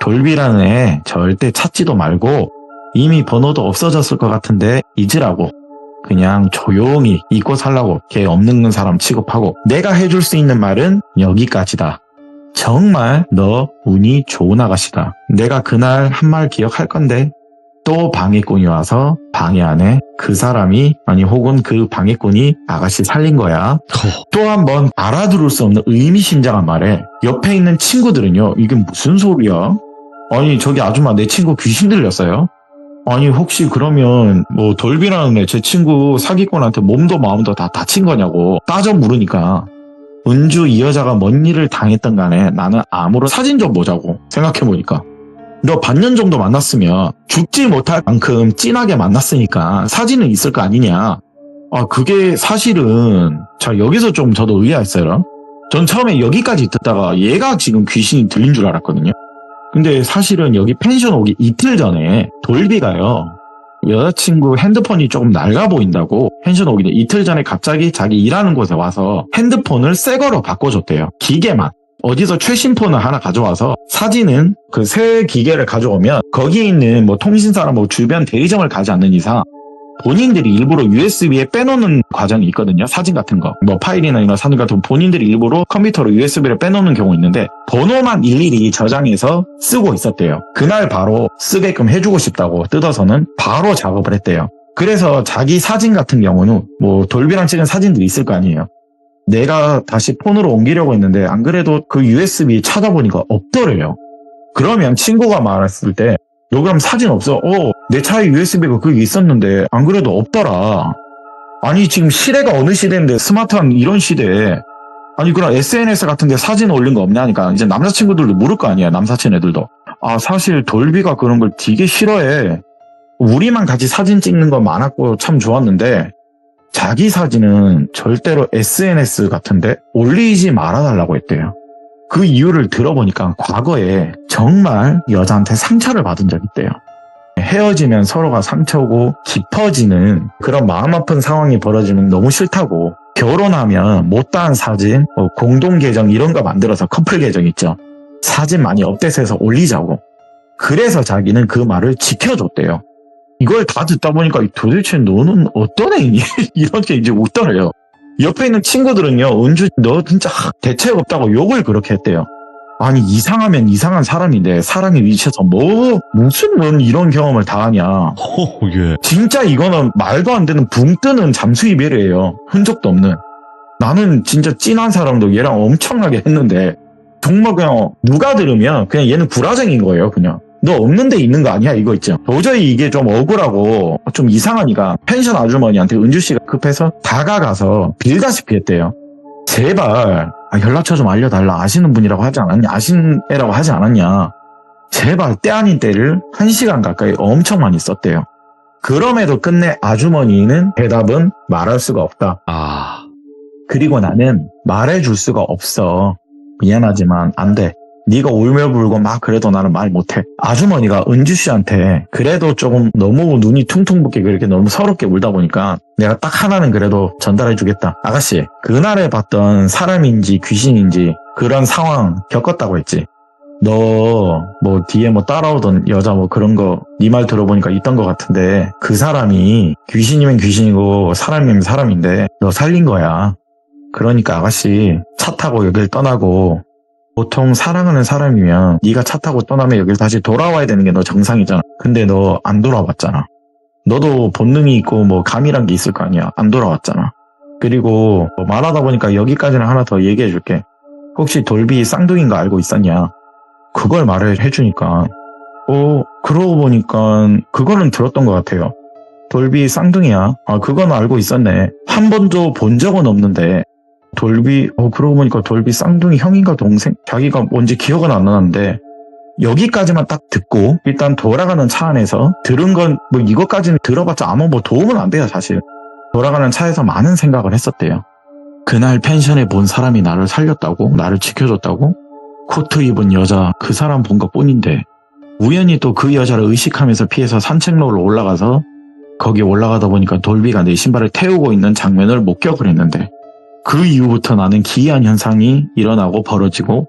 돌비라는 애 절대 찾지도 말고 이미 번호도 없어졌을 것 같은데 잊으라고. 그냥 조용히 잊고 살라고. 걔 없는 사람 취급하고 내가 해줄 수 있는 말은 여기까지다. 정말 너 운이 좋은 아가씨다. 내가 그날 한 말 기억할 건데 또 방해꾼이 와서 방해 안에 그 사람이 아니 혹은 그 방해꾼이 아가씨 살린 거야. 또 한 번 알아들을 수 없는 의미심장한 말에 옆에 있는 친구들은요, 이게 무슨 소리야? 아니 저기 아줌마 내 친구 귀신 들렸어요? 아니 혹시 그러면 뭐 돌비라는 애 제 친구 사기꾼한테 몸도 마음도 다 다친 거냐고 따져 물으니까 은주 이 여자가 뭔 일을 당했던 간에 나는 아무런 사진 좀 보자고 생각해보니까 너 반년 정도 만났으면 죽지 못할 만큼 진하게 만났으니까 사진은 있을 거 아니냐. 아 그게 사실은 자 여기서 좀 저도 의아했어요. 전 처음에 여기까지 듣다가 얘가 지금 귀신이 들린 줄 알았거든요. 근데 사실은 여기 펜션 오기 이틀 전에 돌비가요. 여자친구 핸드폰이 조금 낡아 보인다고 펜션 오기 이틀 전에 갑자기 자기 일하는 곳에 와서 핸드폰을 새 거로 바꿔줬대요. 기계만. 어디서 최신 폰을 하나 가져와서 사진은 그 새 기계를 가져오면 거기에 있는 뭐 통신사나 뭐 주변 대리점을 가지 않는 이상 본인들이 일부러 USB에 빼놓는 과정이 있거든요. 사진 같은 거. 뭐 파일이나 이런 사진 같은 거 본인들이 일부러 컴퓨터로 USB를 빼놓는 경우 있는데 번호만 일일이 저장해서 쓰고 있었대요. 그날 바로 쓰게끔 해주고 싶다고 뜯어서는 바로 작업을 했대요. 그래서 자기 사진 같은 경우는 뭐 돌비랑 찍은 사진들이 있을 거 아니에요. 내가 다시 폰으로 옮기려고 했는데 안 그래도 그 USB 찾아보니까 없더래요. 그러면 친구가 말했을 때 너 그럼 사진 없어? 내 차에 USB가 그게 있었는데 안 그래도 없더라. 아니 지금 시대가 어느 시대인데 스마트한 이런 시대에 아니 그럼 SNS 같은 데 사진 올린 거 없냐니까 이제 남자친구들도 물을 거 아니야. 남사친 애들도. 아 사실 돌비가 그런 걸 되게 싫어해. 우리만 같이 사진 찍는 거 많았고 참 좋았는데 자기 사진은 절대로 SNS 같은데 올리지 말아달라고 했대요. 그 이유를 들어보니까 과거에 정말 여자한테 상처를 받은 적이 있대요. 헤어지면 서로가 상처고 깊어지는 그런 마음 아픈 상황이 벌어지면 너무 싫다고 결혼하면 못다한 사진, 공동 계정 이런 거 만들어서 커플 계정 있죠. 사진 많이 업데이트해서 올리자고. 그래서 자기는 그 말을 지켜줬대요. 이걸 다 듣다 보니까 도대체 너는 어떤 애니? 이렇게 이제 웃더래요. 옆에 있는 친구들은요, 은주 너 진짜 대책 없다고 욕을 그렇게 했대요. 아니 이상하면 이상한 사람인데 사랑에 미쳐서 무슨 넌 이런 경험을 다 하냐. 예. 진짜 이거는 말도 안 되는 붕 뜨는 잠수 이별이에요. 흔적도 없는. 나는 진짜 찐한 사람도 얘랑 엄청나게 했는데 정말 그냥 누가 들으면 그냥 얘는 구라쟁인 거예요. 그냥 너 없는 데 있는 거 아니야 이거 있죠. 도저히 이게 좀 억울하고 좀 이상하니까 펜션 아주머니한테 은주씨가 급해서 다가가서 빌다시피 했대요. 제발 연락처 좀 알려달라. 아시는 분이라고 하지 않았냐. 아신 애라고 하지 않았냐. 제발 때 아닌 때를 1시간 가까이 엄청 많이 썼대요. 그럼에도 끝내 아주머니는 대답은 말할 수가 없다. 그리고 나는 말해줄 수가 없어. 미안하지만 안 돼. 네가 울며불고 막 그래도 나는 말 못해. 아주머니가 은주씨한테 그래도 조금 너무 눈이 퉁퉁 붓게 그렇게 너무 서럽게 울다 보니까 내가 딱 하나는 그래도 전달해주겠다. 아가씨, 그날에 봤던 사람인지 귀신인지 그런 상황 겪었다고 했지. 너 뭐 뒤에 뭐 따라오던 여자 뭐 그런 거 네 말 들어보니까 있던 것 같은데 그 사람이 귀신이면 귀신이고 사람이면 사람인데 너 살린 거야. 그러니까 아가씨 차 타고 여길 떠나고 보통 사랑하는 사람이면 네가 차 타고 떠나면 여길 다시 돌아와야 되는 게 너 정상이잖아. 근데 너 안 돌아왔잖아. 너도 본능이 있고 뭐 감이란 게 있을 거 아니야. 안 돌아왔잖아. 그리고 뭐 말하다 보니까 여기까지는 하나 더 얘기해 줄게. 혹시 돌비 쌍둥이인 거 알고 있었냐? 그걸 말을 해주니까 그러고 보니까 그거는 들었던 것 같아요. 돌비 쌍둥이야. 그건 알고 있었네. 한 번도 본 적은 없는데 돌비 그러고 보니까 돌비 쌍둥이 형인가 동생? 자기가 뭔지 기억은 안 나는데 여기까지만 딱 듣고 일단 돌아가는 차 안에서 들은 건 뭐 이것까지는 들어봤자 아무 뭐 도움은 안 돼요 사실. 돌아가는 차에서 많은 생각을 했었대요. 그날 펜션에 본 사람이 나를 살렸다고? 나를 지켜줬다고? 코트 입은 여자 그 사람 본 것뿐인데 우연히 또 그 여자를 의식하면서 피해서 산책로로 올라가서 거기 올라가다 보니까 돌비가 내 신발을 태우고 있는 장면을 목격을 했는데 그 이후부터 나는 기이한 현상이 일어나고 벌어지고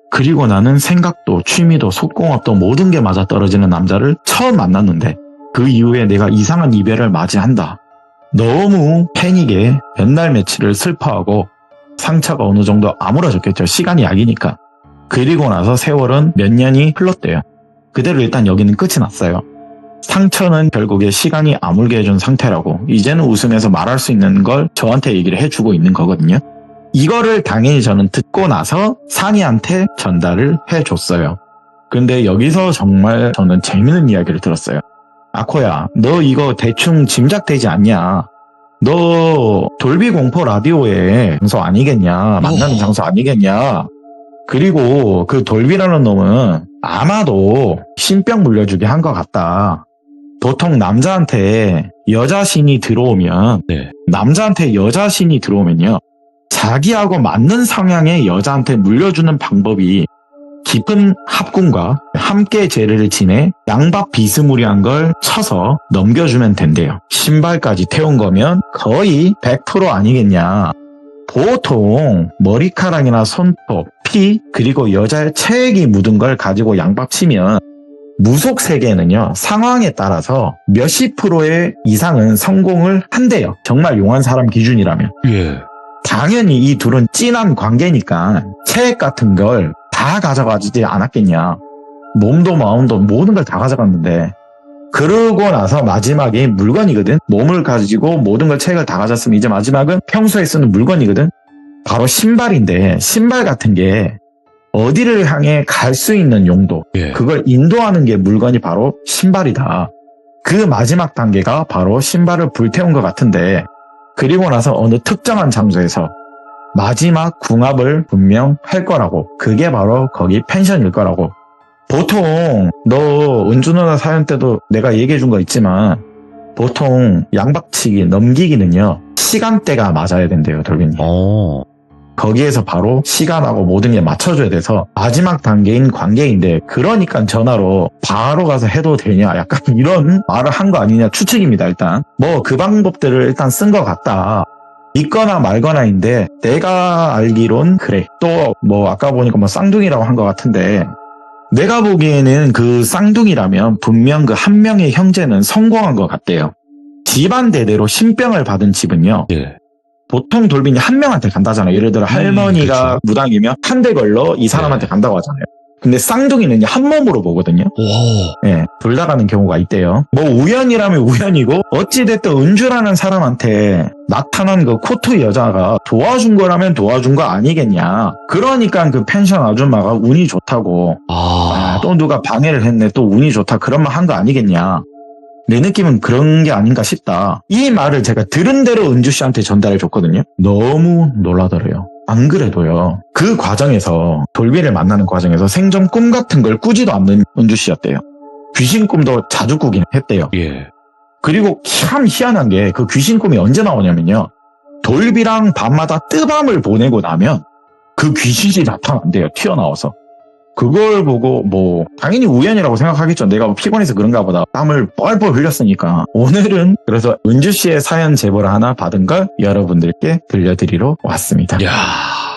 그리고 나는 생각도 취미도 속공업도 모든 게 맞아떨어지는 남자를 처음 만났는데 그 이후에 내가 이상한 이별을 맞이한다. 너무 패닉에 몇 날 며칠을 슬퍼하고 상처가 어느 정도 아물어졌겠죠. 시간이 약이니까. 그리고 나서 세월은 몇 년이 흘렀대요. 그대로 일단 여기는 끝이 났어요. 상처는 결국에 시간이 아물게 해준 상태라고 이제는 웃으면서 말할 수 있는 걸 저한테 얘기를 해주고 있는 거거든요. 이거를 당연히 저는 듣고 나서 산이한테 전달을 해줬어요. 근데 여기서 정말 저는 재밌는 이야기를 들었어요. 아코야, 너 이거 대충 짐작되지 않냐? 너 돌비 공포 라디오의 장소 아니겠냐? 만나는 장소 아니겠냐? 그리고 그 돌비라는 놈은 아마도 신병 물려주게 한 것 같다. 보통 남자한테 여자 신이 들어오면 네. 남자한테 여자 신이 들어오면요. 자기하고 맞는 성향의 여자한테 물려주는 방법이 깊은 합군과 함께 제를 지내 양밥 비스무리한 걸 쳐서 넘겨주면 된대요. 신발까지 태운 거면 거의 100% 아니겠냐. 보통 머리카락이나 손톱, 피, 그리고 여자의 체액이 묻은 걸 가지고 양밥 치면 무속 세계는요, 상황에 따라서 몇십 프로의 이상은 성공을 한대요. 정말 용한 사람 기준이라면. 예. 당연히 이 둘은 찐한 관계니까 체액 같은 걸 다 가져가지 않았겠냐. 몸도 마음도 모든 걸 다 가져갔는데 그러고 나서 마지막에 물건이거든. 몸을 가지고 모든 걸 체액을 다 가졌으면 이제 마지막은 평소에 쓰는 물건이거든. 바로 신발인데 신발 같은 게 어디를 향해 갈 수 있는 용도, 예. 그걸 인도하는 게 물건이 바로 신발이다. 그 마지막 단계가 바로 신발을 불태운 것 같은데 그리고 나서 어느 특정한 장소에서 마지막 궁합을 분명 할 거라고. 그게 바로 거기 펜션일 거라고. 보통 너 은주 누나 사연 때도 내가 얘기해 준 거 있지만 보통 양박치기 넘기기는요 시간대가 맞아야 된대요, 돌비님. 거기에서 바로 시간하고 모든 게 맞춰줘야 돼서 마지막 단계인 관계인데 그러니까 전화로 바로 가서 해도 되냐 약간 이런 말을 한 거 아니냐 추측입니다. 일단 뭐 그 방법들을 일단 쓴 것 같다. 믿거나 말거나인데 내가 알기론 그래. 또 뭐 아까 보니까 뭐 쌍둥이라고 한 것 같은데 내가 보기에는 그 쌍둥이라면 분명 그 한 명의 형제는 성공한 것 같대요. 집안 대대로 신병을 받은 집은요. 예. 보통 돌빈이 한 명한테 간다잖아요. 예를 들어 할머니가 그쵸. 무당이면 한 대 걸러 이 사람한테 간다고 하잖아요. 근데 쌍둥이는 한 몸으로 보거든요. 오. 예, 둘 다 가는 경우가 있대요. 뭐 우연이라면 우연이고 어찌됐든 은주라는 사람한테 나타난 그 코트 여자가 도와준 거라면 도와준 거 아니겠냐. 그러니까 그 펜션 아줌마가 운이 좋다고 또 누가 방해를 했네 또 운이 좋다 그런 말 한 거 아니겠냐. 내 느낌은 그런 게 아닌가 싶다. 이 말을 제가 들은 대로 은주 씨한테 전달해 줬거든요. 너무 놀라더래요. 안 그래도요. 그 과정에서 돌비를 만나는 과정에서 생전 꿈 같은 걸 꾸지도 않는 은주 씨였대요. 귀신 꿈도 자주 꾸긴 했대요. 예. 그리고 참 희한한 게 그 귀신 꿈이 언제 나오냐면요. 돌비랑 밤마다 뜨밤을 보내고 나면 그 귀신이 나타난대요. 튀어나와서. 그걸 보고 뭐 당연히 우연이라고 생각하겠죠. 내가 뭐 피곤해서 그런가 보다. 땀을 뻘뻘 흘렸으니까. 오늘은 그래서 은주 씨의 사연 제보를 하나 받은 걸 여러분들께 들려드리러 왔습니다. 야.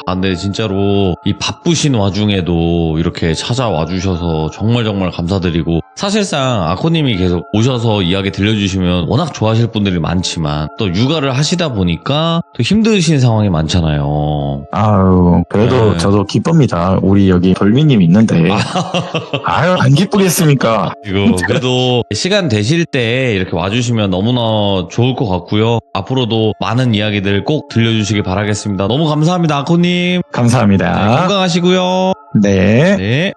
근데 진짜로 이 바쁘신 와중에도 이렇게 찾아와 주셔서 정말 감사드리고 사실상 아코님이 계속 오셔서 이야기 들려주시면 워낙 좋아하실 분들이 많지만 또 육아를 하시다 보니까 또 힘드신 상황이 많잖아요. 아유, 그래도 네. 저도 기쁩니다. 우리 여기 돌미님 있는데. 아유, 안 기쁘겠습니까? 이거 그래도 시간 되실 때 이렇게 와주시면 너무나 좋을 것 같고요. 앞으로도 많은 이야기들 꼭 들려주시길 바라겠습니다. 너무 감사합니다, 아코님. 네, 감사합니다. 건강하시고요. 네. 네.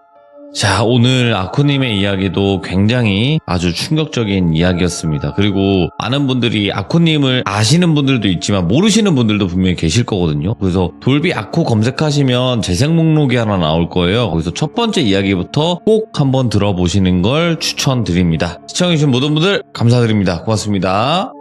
자, 오늘 아코님의 이야기도 굉장히 아주 충격적인 이야기였습니다. 그리고 많은 분들이 아코님을 아시는 분들도 있지만 모르시는 분들도 분명히 계실 거거든요. 그래서 돌비 아코 검색하시면 재생 목록이 하나 나올 거예요. 거기서 첫 번째 이야기부터 꼭 한번 들어보시는 걸 추천드립니다. 시청해주신 모든 분들 감사드립니다. 고맙습니다.